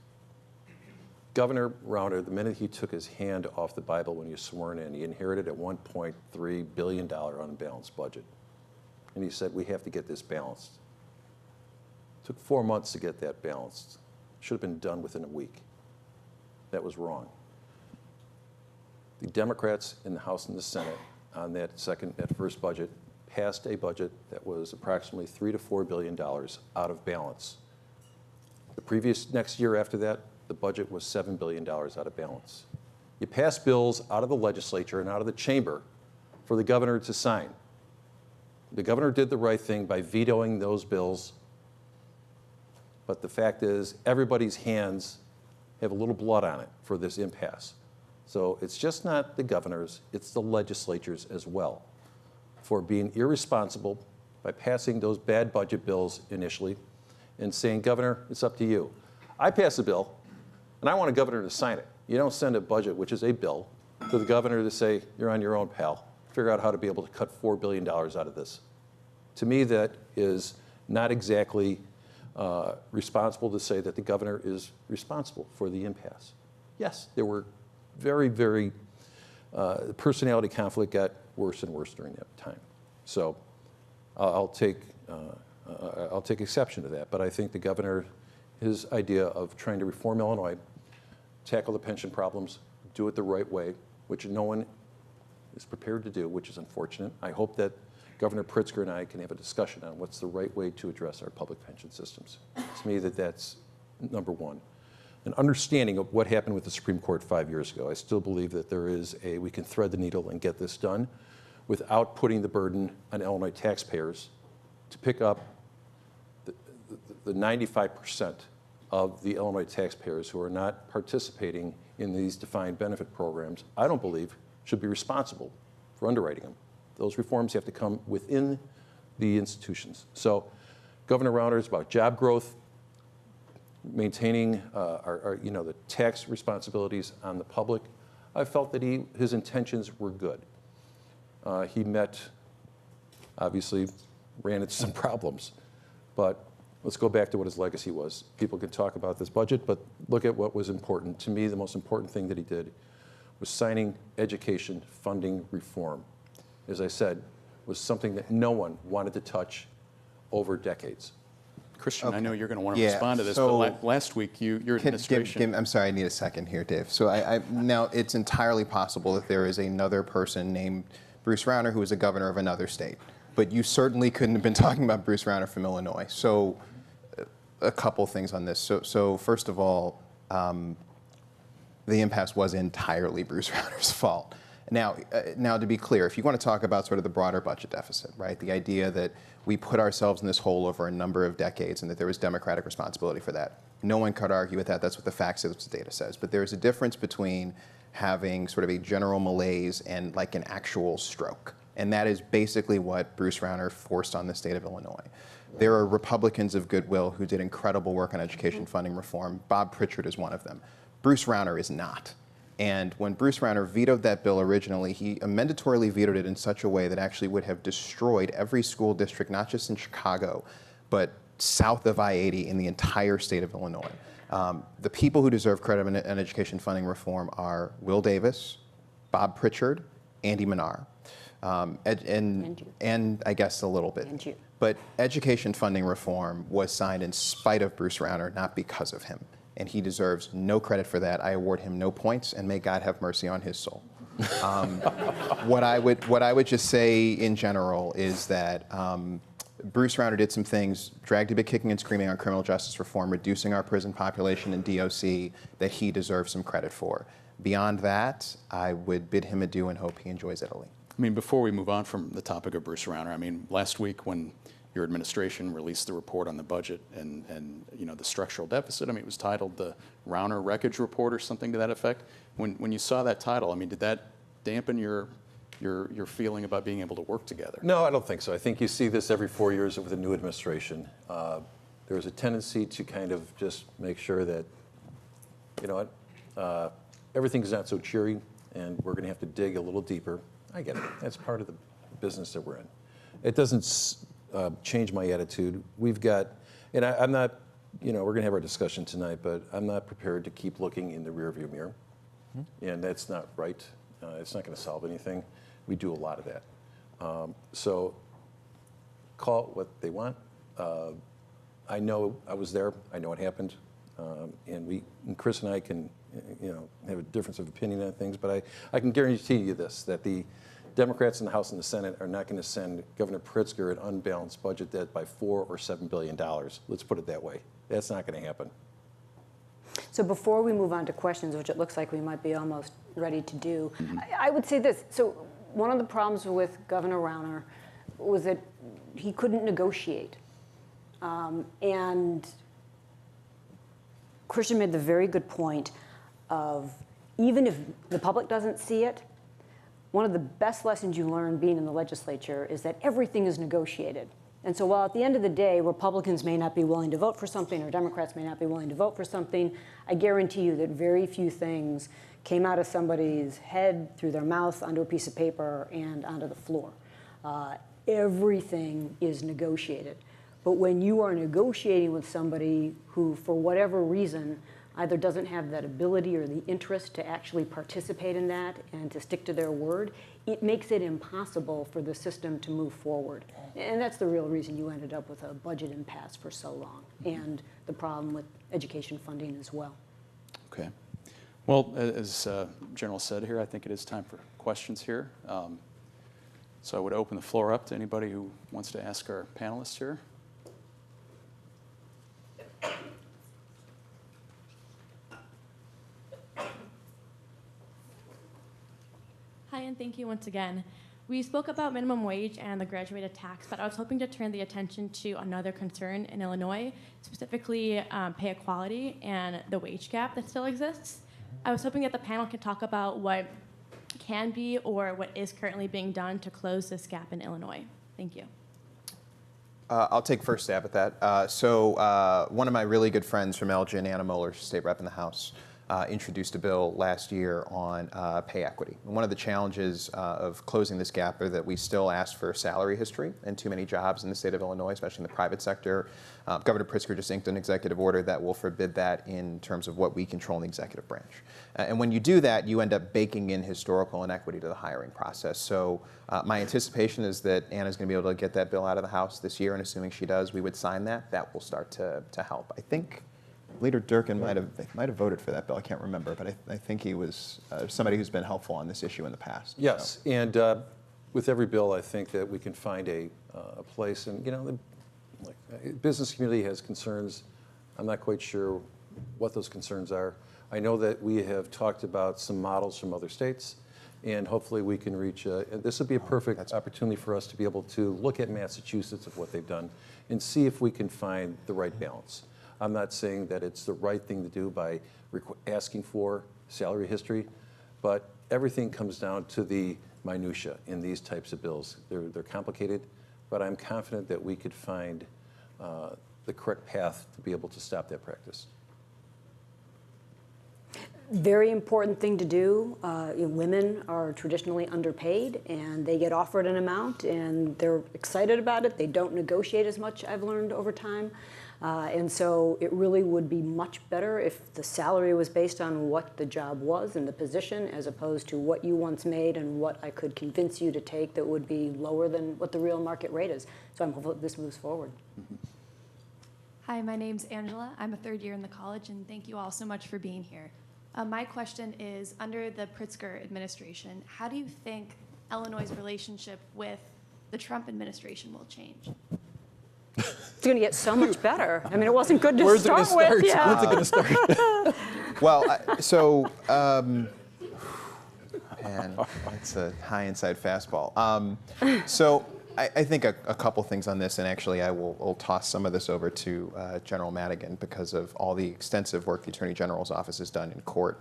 Governor Rauner, the minute he took his hand off the Bible when he was sworn in, he inherited a $1.3 billion unbalanced budget. And he said, we have to get this balanced. It took 4 months to get that balanced. Should have been done within a week. That was wrong. The Democrats in the House and the Senate on that first budget passed a budget that was approximately $3 to $4 billion out of balance. The next year after that, the budget was $7 billion out of balance. You pass bills out of the legislature and out of the chamber for the governor to sign. The governor did the right thing by vetoing those bills, but the fact is everybody's hands have a little blood on it for this impasse. So it's just not the governors, it's the legislatures as well for being irresponsible by passing those bad budget bills initially and saying, Governor, it's up to you. I pass a bill, and I want a governor to sign it. You don't send a budget, which is a bill, to the governor to say, you're on your own, pal. Figure out how to be able to cut $4 billion out of this. To me, that is not exactly responsible to say that the governor is responsible for the impasse. Yes, there were very, personality conflict got worse and worse during that time. So I'll take exception to that. But I think the governor, his idea of trying to reform Illinois, tackle the pension problems, do it the right way, which no one is prepared to do, which is unfortunate. I hope that Governor Pritzker and I can have a discussion on what's the right way to address our public pension systems. To me, that's number one. An understanding of what happened with the Supreme Court 5 years ago. I still believe that we can thread the needle and get this done without putting the burden on Illinois taxpayers to pick up the 95% of the Illinois taxpayers who are not participating in these defined benefit programs, I don't believe should be responsible for underwriting them. Those reforms have to come within the institutions. So Governor Rauner is about job growth, maintaining the tax responsibilities on the public. I felt that his intentions were good. He obviously ran into some problems, but let's go back to what his legacy was. People can talk about this budget, but look at what was important. To me, the most important thing that he did was signing education funding reform. As I said, was something that no one wanted to touch over decades. Christian, Okay. I know you're going to want to Yeah, respond to this, so- but last week, your administration... I'm sorry, I need a second here, Dave. So now it's entirely possible that there is another person named Bruce Rauner who is a governor of another state. But you certainly couldn't have been talking about Bruce Rauner from Illinois. So a couple things on this. So first of all, the impasse was entirely Bruce Rauner's fault. Now, to be clear, if you want to talk about sort of the broader budget deficit, right, the idea that we put ourselves in this hole over a number of decades and that there was Democratic responsibility for that, no one could argue with that. That's what the facts says, what the data says. But there's a difference between having sort of a general malaise and like an actual stroke. And that is basically what Bruce Rauner forced on the state of Illinois. There are Republicans of goodwill who did incredible work on education funding reform. Bob Pritchard is one of them. Bruce Rauner is not. And when Bruce Rauner vetoed that bill originally, he mandatorily vetoed it in such a way that actually would have destroyed every school district, not just in Chicago, but south of I-80 in the entire state of Illinois. The people who deserve credit on education funding reform are Will Davis, Bob Pritchard, Andy Minar, and I guess a little bit. And you. But education funding reform was signed in spite of Bruce Rauner, not because of him. And he deserves no credit for that. I award him no points, and may God have mercy on his soul. What I would just say in general is that Bruce Rauner did some things, dragged a bit kicking and screaming on criminal justice reform, reducing our prison population in DOC, that he deserves some credit for. Beyond that, I would bid him adieu and hope he enjoys Italy. I mean, before we move on from the topic of Bruce Rauner, I mean, last week when your administration released the report on the budget and the structural deficit, I mean, it was titled the Rauner Wreckage Report or something to that effect. When you saw that title, I mean, did that dampen your feeling about being able to work together? No, I don't think so. I think you see this every 4 years with a new administration. There's a tendency to kind of just make sure that, you know what, everything's not so cheery and we're going to have to dig a little deeper. I get it. That's part of the business that we're in. It doesn't change my attitude. We've got, and I'm not you know, we're going to have our discussion tonight, but I'm not prepared to keep looking in the rearview mirror. And that's not right. It's not going to solve anything. We do a lot of that. So call it what they want. I know I was there. I know what happened. And Chris and I can, you know, have a difference of opinion on things, but I can guarantee you this, that the Democrats in the House and the Senate are not going to send Governor Pritzker an unbalanced budget debt by $4 or $7 billion. Let's put it that way. That's not going to happen. So before we move on to questions, which it looks like we might be almost ready to do, I would say this. So one of the problems with Governor Rauner was that he couldn't negotiate. And Christian made the very good point of, even if the public doesn't see it, one of the best lessons you learn being in the legislature is that everything is negotiated. And so while at the end of the day, Republicans may not be willing to vote for something or Democrats may not be willing to vote for something, I guarantee you that very few things came out of somebody's head, through their mouth, onto a piece of paper, and onto the floor. Everything is negotiated. But when you are negotiating with somebody who, for whatever reason, either doesn't have that ability or the interest to actually participate in that and to stick to their word, it makes it impossible for the system to move forward. And that's the real reason you ended up with a budget impasse for so long, and the problem with education funding as well. Okay. Well, as General said here, I think it is time for questions here. So I would open the floor up to anybody who wants to ask our panelists here. Hi, and thank you once again. We spoke about minimum wage and the graduated tax, but I was hoping to turn the attention to another concern in Illinois, specifically pay equality and the wage gap that still exists. I was hoping that the panel could talk about what can be or what is currently being done to close this gap in Illinois. Thank you. I'll take first stab at that. So one of my really good friends from Elgin, Anna Moeller, state rep in the House, introduced a bill last year on pay equity. And one of the challenges of closing this gap are that we still ask for salary history and too many jobs in the state of Illinois, especially in the private sector. Governor Pritzker just inked an executive order that will forbid that in terms of what we control in the executive branch. And when you do that, you end up baking in historical inequity to the hiring process. So my anticipation is that Anna's going to be able to get that bill out of the House this year, and assuming she does, we would sign that. That will start to help. I think Leader Durkin might have voted for that bill. I can't remember, but I think he was somebody who's been helpful on this issue in the past. Yes, so. And with every bill, I think that we can find a place. And you know, the business community has concerns. I'm not quite sure what those concerns are. I know that we have talked about some models from other states, and hopefully we can reach. This would be a perfect opportunity for us to be able to look at Massachusetts of what they've done and see if we can find the right balance. I'm not saying that it's the right thing to do by asking for salary history, but everything comes down to the minutia in these types of bills. They're complicated, but I'm confident that we could find the correct path to be able to stop that practice. Very important thing to do. Women are traditionally underpaid, and they get offered an amount, and they're excited about it. They don't negotiate as much, I've learned over time. And so it really would be much better if the salary was based on what the job was and the position, as opposed to what you once made and what I could convince you to take that would be lower than what the real market rate is. So I'm hopeful that this moves forward. Hi, my name's Angela. I'm a third year in the college, and thank you all so much for being here. My question is, under the Pritzker administration, how do you think Illinois' relationship with the Trump administration will change? It's going to get so much better. I mean, it wasn't good to Where's start it gonna with. start? Yeah. Where's it going to start? Well, and it's a high inside fastball. So I think a couple things on this, and actually I will toss some of this over to General Madigan because of all the extensive work the Attorney General's office has done in court,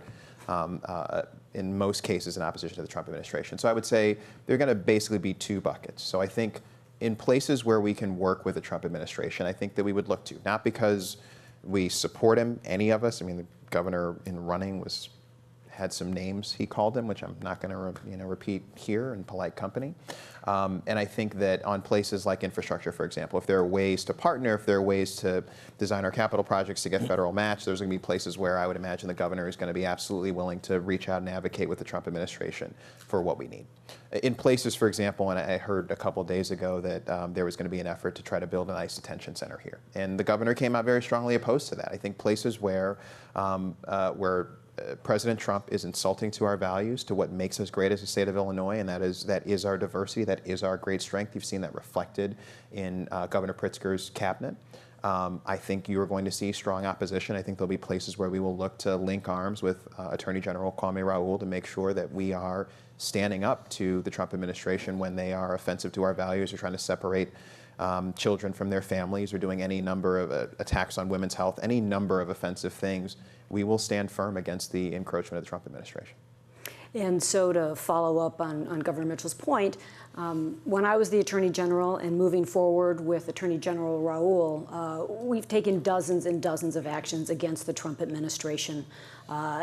in most cases in opposition to the Trump administration. So I would say there are going to basically be two buckets. So I think in places where we can work with the Trump administration, I think that we would look to, not because we support him, any of us. I mean, the governor in running was had some names he called them, which I'm not going to repeat here in polite company. And I think that on places like infrastructure, for example, if there are ways to partner, if there are ways to design our capital projects to get federal match, there's going to be places where I would imagine the governor is going to be absolutely willing to reach out and advocate with the Trump administration for what we need. In places, for example, and I heard a couple days ago that there was going to be an effort to try to build an ICE detention center here. And the governor came out very strongly opposed to that. I think places where President Trump is insulting to our values, to what makes us great as a state of Illinois, and that is our diversity, that is our great strength. You've seen that reflected in Governor Pritzker's cabinet. I think you are going to see strong opposition. I think there'll be places where we will look to link arms with Attorney General Kwame Raoul to make sure that we are standing up to the Trump administration when they are offensive to our values or trying to separate children from their families or doing any number of attacks on women's health, any number of offensive things. We will stand firm against the encroachment of the Trump administration. And so to follow up on Governor Mitchell's point, when I was the Attorney General and moving forward with Attorney General Raoul, we've taken dozens and dozens of actions against the Trump administration.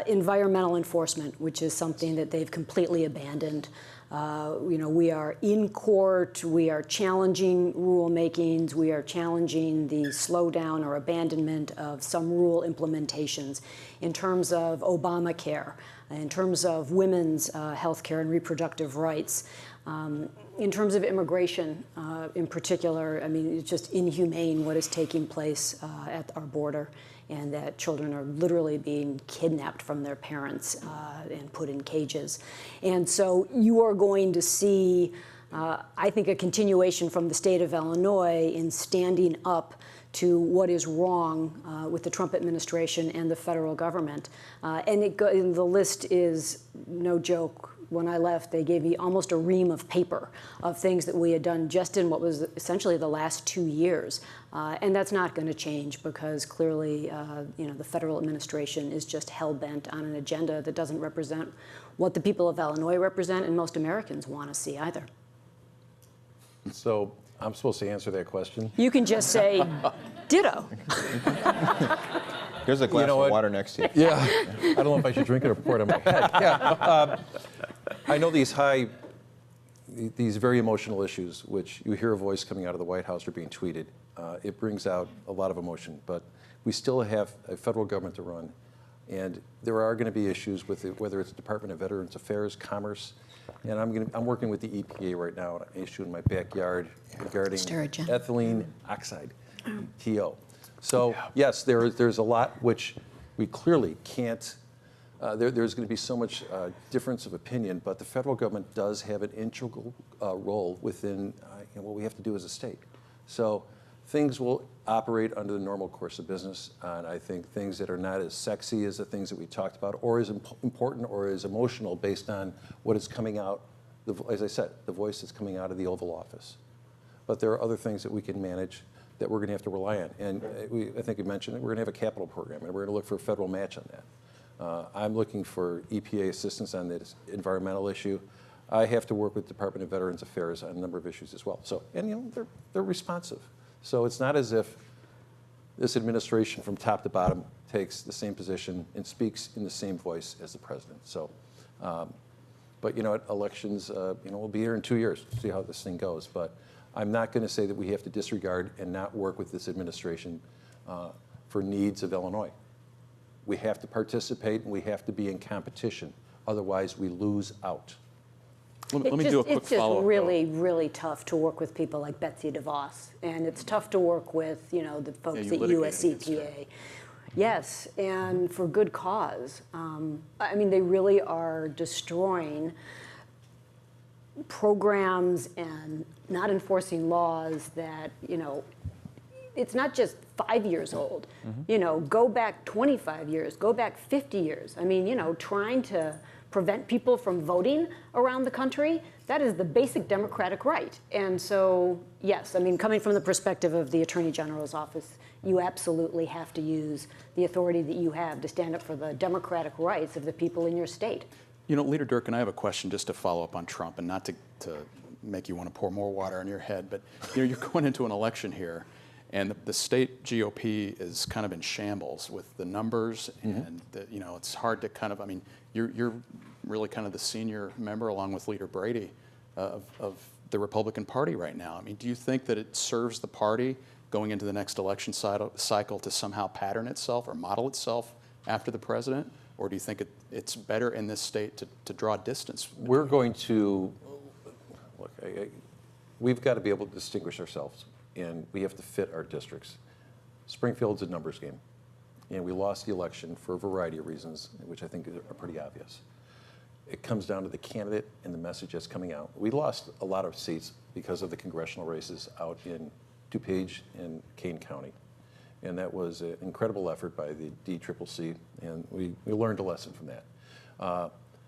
Environmental enforcement, which is something that they've completely abandoned. We are in court, we are challenging rulemakings, we are challenging the slowdown or abandonment of some rule implementations in terms of Obamacare, in terms of women's health care and reproductive rights. In terms of immigration, in particular, I mean, it's just inhumane what is taking place at our border, and that children are literally being kidnapped from their parents and put in cages. And so you are going to see, I think, a continuation from the state of Illinois in standing up to what is wrong with the Trump administration and the federal government. And the list is no joke. When I left, they gave me almost a ream of paper of things that we had done just in what was essentially the last 2 years. And that's not going to change because clearly, the federal administration is just hell-bent on an agenda that doesn't represent what the people of Illinois represent and most Americans want to see either. So I'm supposed to answer that question? You can just say, ditto. There's a glass of water next to you. Yeah. I don't know if I should drink it or pour it on my head. Yeah. I know these very emotional issues, which you hear a voice coming out of the White House or being tweeted. It brings out a lot of emotion, but we still have a federal government to run. And there are going to be issues with it, whether it's the Department of Veterans Affairs, Commerce, and I'm working with the EPA right now on an issue in my backyard regarding ethylene oxide, TO. So yes, there's a lot which we clearly can't. There's going to be so much difference of opinion, but the federal government does have an integral role within what we have to do as a state. So things will operate under the normal course of business, and I think things that are not as sexy as the things that we talked about, or as important or as emotional based on what is coming out, as I said, the voice that's coming out of the Oval Office. But there are other things that we can manage that we're going to have to rely on. And I think you mentioned it, we're going to have a capital program, and we're going to look for a federal match on that. I'm looking for EPA assistance on this environmental issue. I have to work with the Department of Veterans Affairs on a number of issues as well. So, and they're responsive. So it's not as if this administration from top to bottom takes the same position and speaks in the same voice as the president. So, but elections, we'll be here in 2 years, see how this thing goes. But I'm not going to say that we have to disregard and not work with this administration for needs of Illinois. We have to participate and we have to be in competition. Otherwise, we lose out. Let me do a quick follow-up. It's just really, really tough to work with people like Betsy DeVos. And it's tough to work with, the folks at USEPA. Yes, and for good cause. I mean, they really are destroying programs and not enforcing laws that, it's not just 5 years old. Mm-hmm. Go back 25 years, go back 50 years. I mean, trying to prevent people from voting around the country, that is the basic democratic right. And so, yes, I mean, coming from the perspective of the Attorney General's office, you absolutely have to use the authority that you have to stand up for the democratic rights of the people in your state. Leader Durkin, I have a question just to follow up on Trump, and not to make you want to pour more water on your head, but you're going into an election here. And the state GOP is kind of in shambles with the numbers, and it's hard to kind of, I mean, you're really kind of the senior member along with Leader Brady of the Republican Party right now. I mean, do you think that it serves the party going into the next election cycle to somehow pattern itself or model itself after the president? Or do you think it's better in this state to draw distance? We're going to, look, we've got to be able to distinguish ourselves, and we have to fit our districts. Springfield's a numbers game, and we lost the election for a variety of reasons, which I think are pretty obvious. It comes down to the candidate and the message that's coming out. We lost a lot of seats because of the congressional races out in DuPage and Kane County. And that was an incredible effort by the DCCC, and we learned a lesson from that.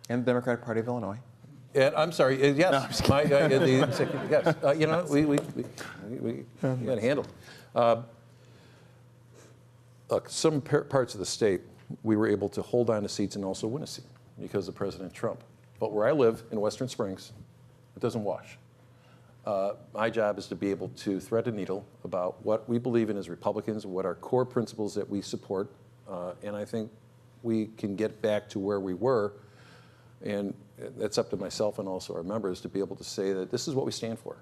And the Democratic Party of Illinois. And I'm sorry, yes, yes. We got handled. Look, some parts of the state, we were able to hold on to seats and also win a seat because of President Trump. But where I live in Western Springs, it doesn't wash. My job is to be able to thread a needle about what we believe in as Republicans, what our core principles that we support, and I think we can get back to where we were, and that's up to myself and also our members to be able to say that this is what we stand for.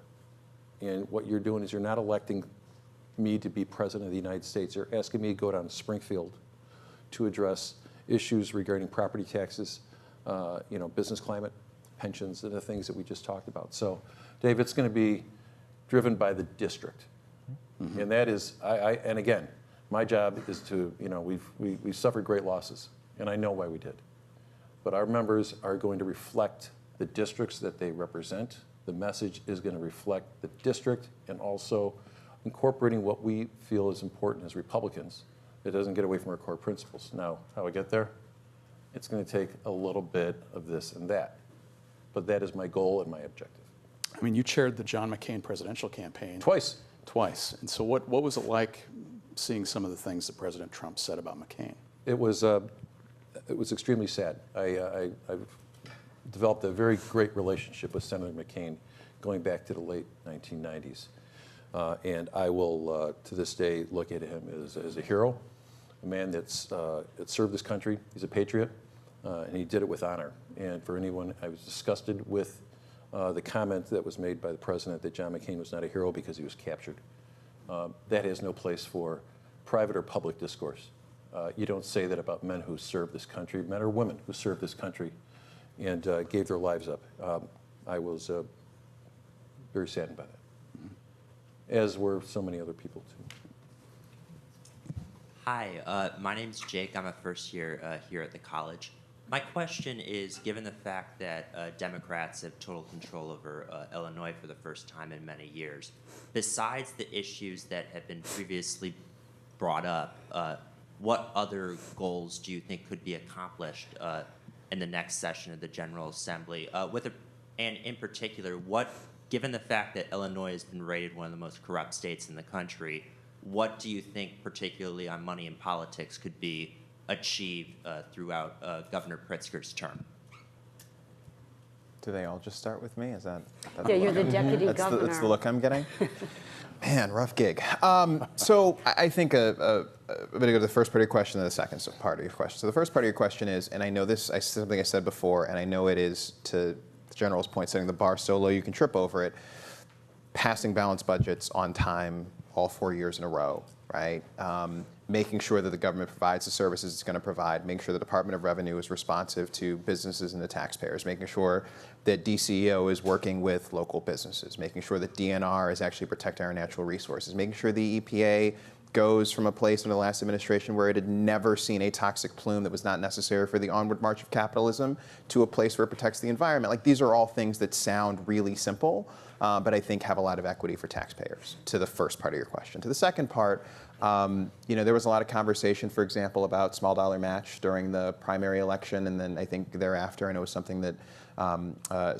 And what you're doing is you're not electing me to be president of the United States. You're asking me to go down to Springfield to address issues regarding property taxes, business climate, pensions, and the things that we just talked about. So, Dave, it's going to be driven by the district. Mm-hmm. And that is, and again, my job is to, we suffered great losses, and I know why we did. But our members are going to reflect the districts that they represent. The message is going to reflect the district and also incorporating what we feel is important as Republicans. It doesn't get away from our core principles. Now, how I get there? It's going to take a little bit of this and that. But that is my goal and my objective. I mean, you chaired the John McCain presidential campaign. Twice. And so what was it like seeing some of the things that President Trump said about McCain? It was extremely sad. I've developed a very great relationship with Senator McCain going back to the late 1990s. And I will, to this day, look at him as a hero, a man that served this country. He's a patriot, and he did it with honor. And for anyone, I was disgusted with the comment that was made by the president that John McCain was not a hero because he was captured. That has no place for private or public discourse. You don't say that about men who served this country, men or women who served this country and gave their lives up. I was very saddened by that, as were so many other people too. Hi, my name's Jake. I'm a first year here at the college. My question is, given the fact that Democrats have total control over Illinois for the first time in many years, besides the issues that have been previously brought up, what other goals do you think could be accomplished in the next session of the General Assembly? And in particular, given the fact that Illinois has been rated one of the most corrupt states in the country, what do you think, particularly on money and politics, could be achieved throughout Governor Pritzker's term? Do they all just start with me? Is that Yeah, you're the deputy governor. That's the look I'm getting. Man, rough gig. So I think a bit ago to the first part of your question and the second part of your question. So the first part of your question is, and I know this, something I said before, and I know it is, to the General's point, setting the bar so low you can trip over it, passing balanced budgets on time all 4 years in a row, right? Making sure that the government provides the services it's going to provide, making sure the Department of Revenue is responsive to businesses and the taxpayers, making sure that DCEO is working with local businesses, making sure that DNR is actually protecting our natural resources, making sure the EPA goes from a place in the last administration where it had never seen a toxic plume that was not necessary for the onward march of capitalism to a place where it protects the environment. Like, these are all things that sound really simple, but I think have a lot of equity for taxpayers, to the first part of your question. To the second part, there was a lot of conversation, for example, about small dollar match during the primary election, and then I think thereafter, I know it was something that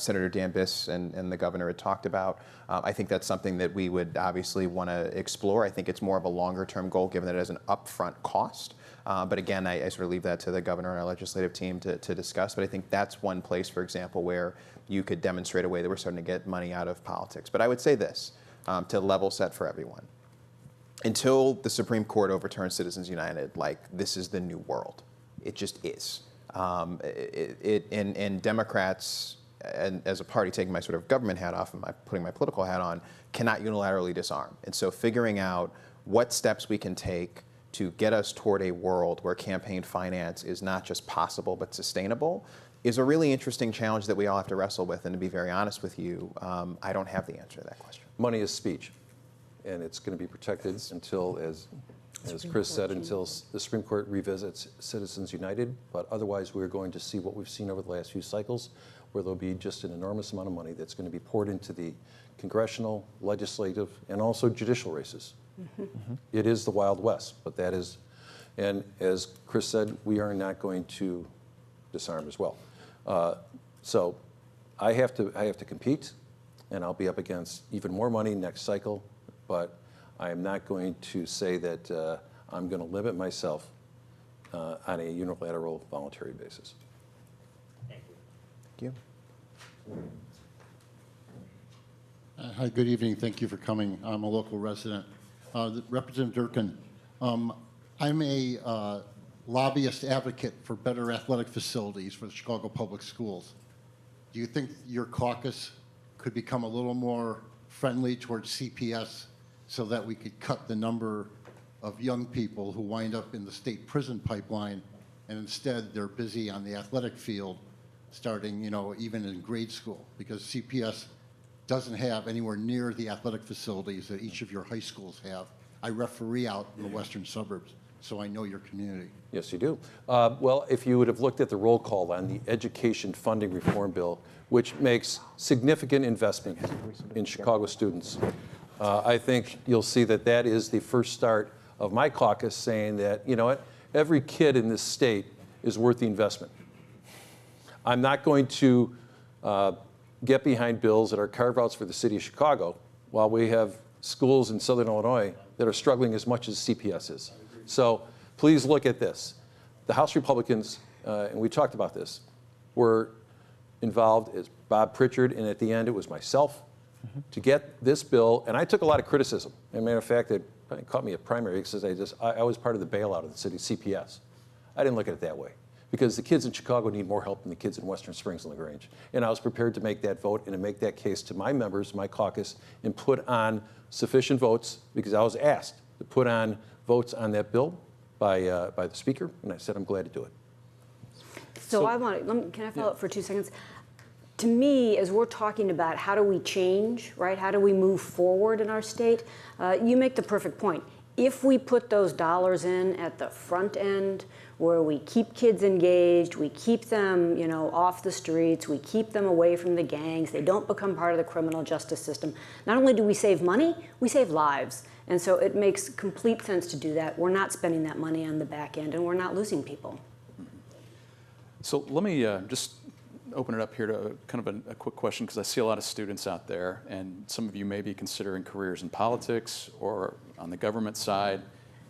Senator Dan Biss and the governor had talked about. I think that's something that we would obviously want to explore. I think it's more of a longer-term goal, given that it has an upfront cost. But again, I sort of leave that to the governor and our legislative team to discuss. But I think that's one place, for example, where you could demonstrate a way that we're starting to get money out of politics. But I would say this, to level set for everyone. until the Supreme Court overturns Citizens United, like, this is the new world. It just is. And Democrats, and as a party taking my sort of government hat off and putting my political hat on, cannot unilaterally disarm. And so figuring out what steps we can take to get us toward a world where campaign finance is not just possible but sustainable is a really interesting challenge that we all have to wrestle with. And to be very honest with you, I don't have the answer to that question. Money is speech, and it's going to be protected until, as Chris said, until the Supreme Court revisits Citizens United. But otherwise, we're going to see what we've seen over the last few cycles, where there'll be just an enormous amount of money that's going to be poured into the congressional, legislative, and also judicial races. It is the Wild West, but that is, and as Chris said, we are not going to disarm as well. So I have to compete, and I'll be up against even more money next cycle, but I am not going to say that I'm going to limit myself on a unilateral, voluntary basis. Thank Thank you. you. Hi, good evening. Thank you for coming. I'm a local resident. Representative Durkin, I'm a lobbyist advocate for better athletic facilities for the Chicago Public Schools. Do you think your caucus could become a little more friendly towards CPS so that we could cut the number of young people who wind up in the state prison pipeline, and instead they're busy on the athletic field starting, even in grade school, because CPS doesn't have anywhere near the athletic facilities that each of your high schools have. I referee out in the western suburbs, so I know your community. Yes, you do. Well, if you would have looked at the roll call on the education funding reform bill, which makes significant investment in Chicago students, I think you'll see that that is the first start of my caucus saying that, you know what, every kid in this state is worth the investment. I'm not going to get behind bills that are carve-outs for the city of Chicago while we have schools in Southern Illinois that are struggling as much as CPS is. So please look at this. The House Republicans, and we talked about this, were involved as Bob Pritchard, and at the end it was myself to get this bill, and I took a lot of criticism. As a matter of fact, it caught me at primary because I was part of the bailout of the city CPS. I didn't look at it that way, because the kids in Chicago need more help than the kids in Western Springs and LaGrange. And I was prepared to make that vote and to make that case to my members, my caucus, and put on sufficient votes, because I was asked to put on votes on that bill by the Speaker, and I said I'm glad to do it. So can I follow up for 2 seconds? To me, as we're talking about how do we change, right? How do we move forward in our state? You make the perfect point. If we put those dollars in at the front end, where we keep kids engaged, we keep them, off the streets, we keep them away from the gangs, they don't become part of the criminal justice system. Not only do we save money, we save lives. And so it makes complete sense to do that. We're not spending that money on the back end, and we're not losing people. So let me just open it up here to kind of a quick question, because I see a lot of students out there, and some of you may be considering careers in politics or on the government side.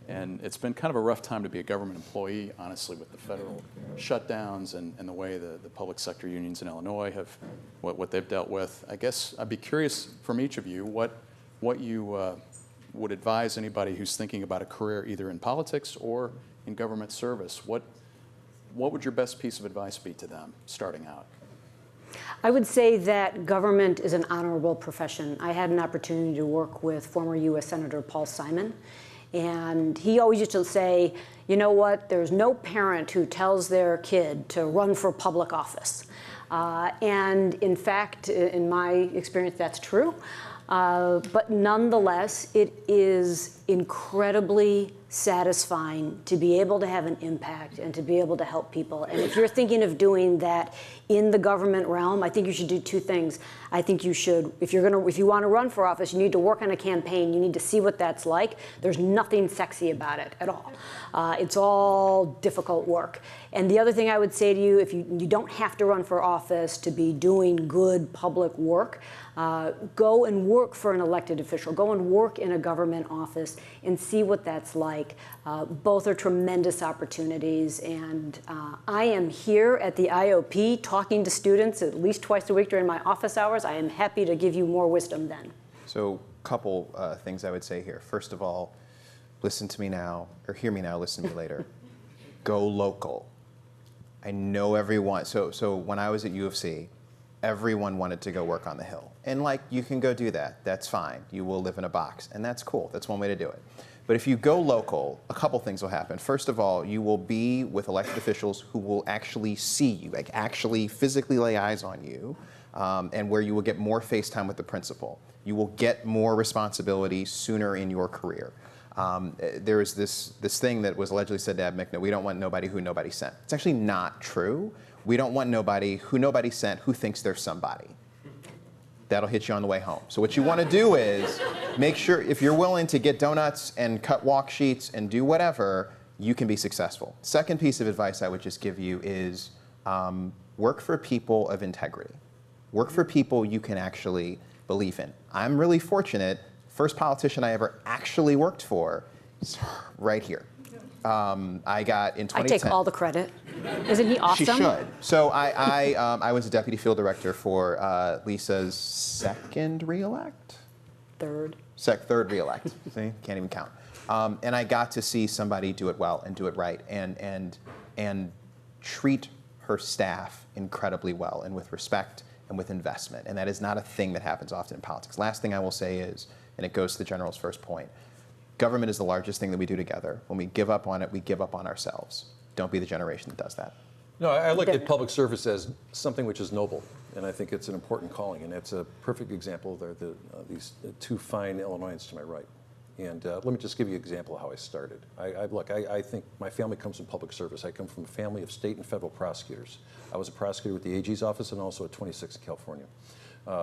And it's been kind of a rough time to be a government employee, honestly, with the federal shutdowns and the way the public sector unions in Illinois have, what they've dealt with. I guess I'd be curious from each of you what you would advise anybody who's thinking about a career either in politics or in government service. What would your best piece of advice be to them starting out? I would say that government is an honorable profession. I had an opportunity to work with former U.S. Senator Paul Simon. And he always used to say, you know what, there's no parent who tells their kid to run for public office. And in fact, in my experience, that's true. But nonetheless, it is incredibly satisfying to be able to have an impact and to be able to help people. And if you're thinking of doing that in the government realm, I think you should do two things. I think you should, if you want to run for office, you need to work on a campaign. You need to see what that's like. There's nothing sexy about it at all. It's all difficult work. And the other thing I would say to you, if you don't have to run for office to be doing good public work, go and work for an elected official. Go and work in a government office and see what that's like. Both are tremendous opportunities, and I am here at the IOP talking to students at least twice a week during my office hours. I am happy to give you more wisdom then. So a couple things I would say here. First of all, listen to me now, or hear me now, listen to me later. Go local. I know everyone. So when I was at U of C, everyone wanted to go work on the Hill. And like, you can go do that. That's fine. You will live in a box. And that's cool. That's one way to do it. But if you go local, a couple things will happen. First of all, you will be with elected officials who will actually see you, like actually physically lay eyes on you, and where you will get more face time with the principal. You will get more responsibility sooner in your career. There is this thing that was allegedly said to Dave McKinney: we don't want nobody who nobody sent. It's actually not true. We don't want nobody who nobody sent who thinks they're somebody. That'll hit you on the way home. So what you want to do is make sure, if you're willing to get donuts and cut walk sheets and do whatever, you can be successful. Second piece of advice I would just give you is work for people of integrity. Work for people you can actually believe in. I'm really fortunate. First politician I ever actually worked for is right here. I got in 2010. I take all the credit. Isn't he awesome? She should. So I was a deputy field director for Lisa's second reelect? Third. Third reelect. See, can't even count. And I got to see somebody do it well and do it right and treat her staff incredibly well and with respect and with investment. And that is not a thing that happens often in politics. Last thing I will say is, and it goes to the general's first point, government is the largest thing that we do together. When we give up on it, we give up on ourselves. Don't be the generation that does that. No, I look at public service as something which is noble, and I think it's an important calling, and it's a perfect example. There are these two fine Illinoisans to my right. And let me just give you an example of how I started. I think my family comes from public service. I come from a family of state and federal prosecutors. I was a prosecutor with the AG's office and also at 26 in California.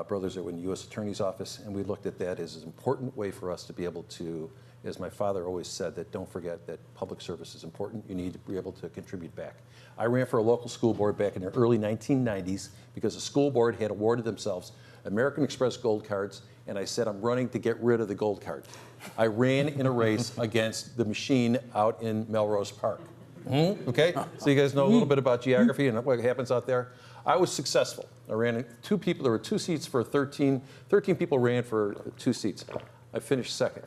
Brothers that were in the U.S. Attorney's office, and we looked at that as an important way for us to be able to, as my father always said, that don't forget that public service is important. You need to be able to contribute back. I ran for a local school board back in the early 1990s because the school board had awarded themselves American Express gold cards, and I said, I'm running to get rid of the gold card. I ran in a race against the machine out in Melrose Park. Okay, so you guys know a little bit about geography and what happens out there. I was successful. I ran there were 2 seats for 13 people ran for 2 seats. I finished second.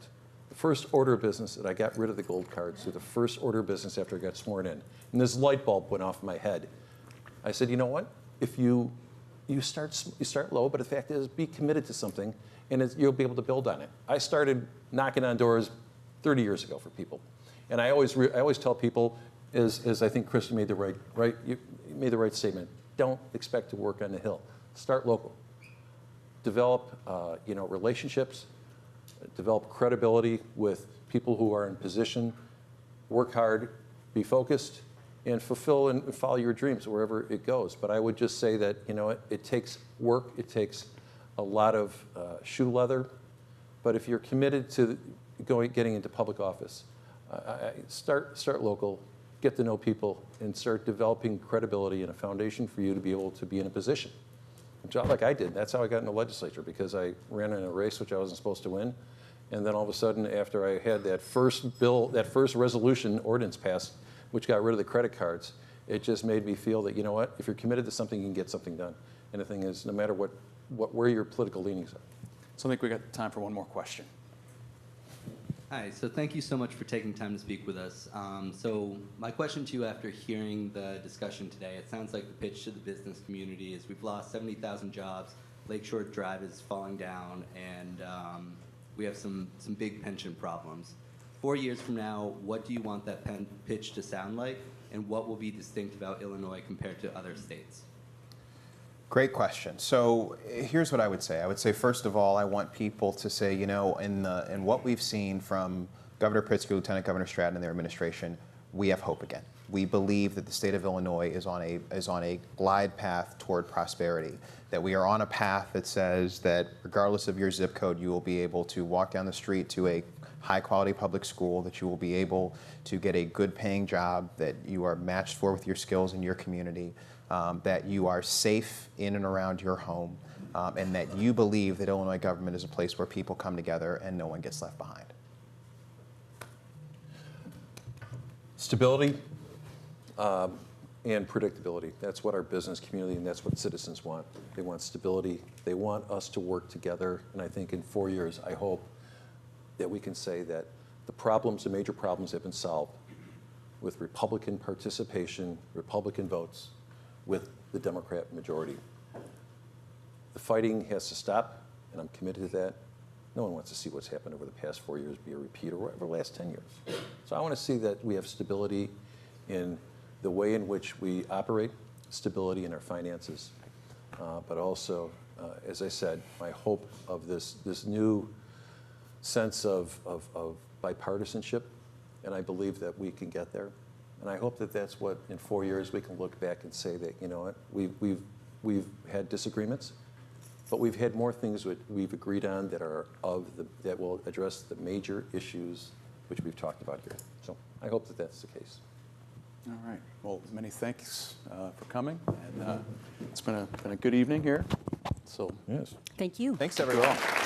The first order of business that I got rid of the gold cards, so the first order of business after I got sworn in. And this light bulb went off in my head. I said, you know what? If you start low, but the fact is, be committed to something, and you'll be able to build on it. I started knocking on doors 30 years ago for people. And I always tell people, as I think Kristen made you made the right statement, don't expect to work on the Hill. Start local. Develop relationships, develop credibility with people who are in position, work hard, be focused, and fulfill and follow your dreams wherever it goes. But I would just say that, it takes work, it takes a lot of shoe leather, but if you're committed to getting into public office, start local, get to know people, and start developing credibility and a foundation for you to be able to be in a position. A job like I did. That's how I got in the legislature, because I ran in a race which I wasn't supposed to win. And then all of a sudden, after I had that first resolution ordinance passed, which got rid of the credit cards, it just made me feel that, you know what, if you're committed to something, you can get something done. And the thing is, no matter where your political leanings are. So I think we got time for one more question. Hi, so thank you so much for taking time to speak with us. So my question to you after hearing the discussion today, it sounds like the pitch to the business community is we've lost 70,000 jobs, Lakeshore Drive is falling down, and we have some big pension problems. 4 years from now, what do you want that pitch to sound like, and what will be distinct about Illinois compared to other states? Great question. So here's what I would say. I would say, first of all, I want people to say, in what we've seen from Governor Pritzker, Lieutenant Governor Stratton, and their administration, we have hope again. We believe that the state of Illinois is on a glide path toward prosperity, that we are on a path that says that regardless of your zip code, you will be able to walk down the street to a high-quality public school, that you will be able to get a good-paying job that you are matched for with your skills in your community, that you are safe in and around your home, and that you believe that Illinois government is a place where people come together and no one gets left behind. Stability and predictability. That's what our business community and that's what citizens want. They want stability. They want us to work together. And I think in 4 years, I hope that we can say that the the major problems have been solved with Republican participation, Republican votes, with the Democrat majority. The fighting has to stop, and I'm committed to that. No one wants to see what's happened over the past 4 years be a repeat or over the last 10 years. So I want to see that we have stability in the way in which we operate, stability in our finances, but also, as I said, my hope of this new sense of bipartisanship, and I believe that we can get there. And I hope that that's what, in 4 years, we can look back and say that, you know what, we've had disagreements, but we've had more things that we've agreed on that will address the major issues which we've talked about here. So I hope that that's the case. All right. Well, many thanks for coming, and it's been a good evening here. So Yes. Thank you. Thanks, thank you everyone. all.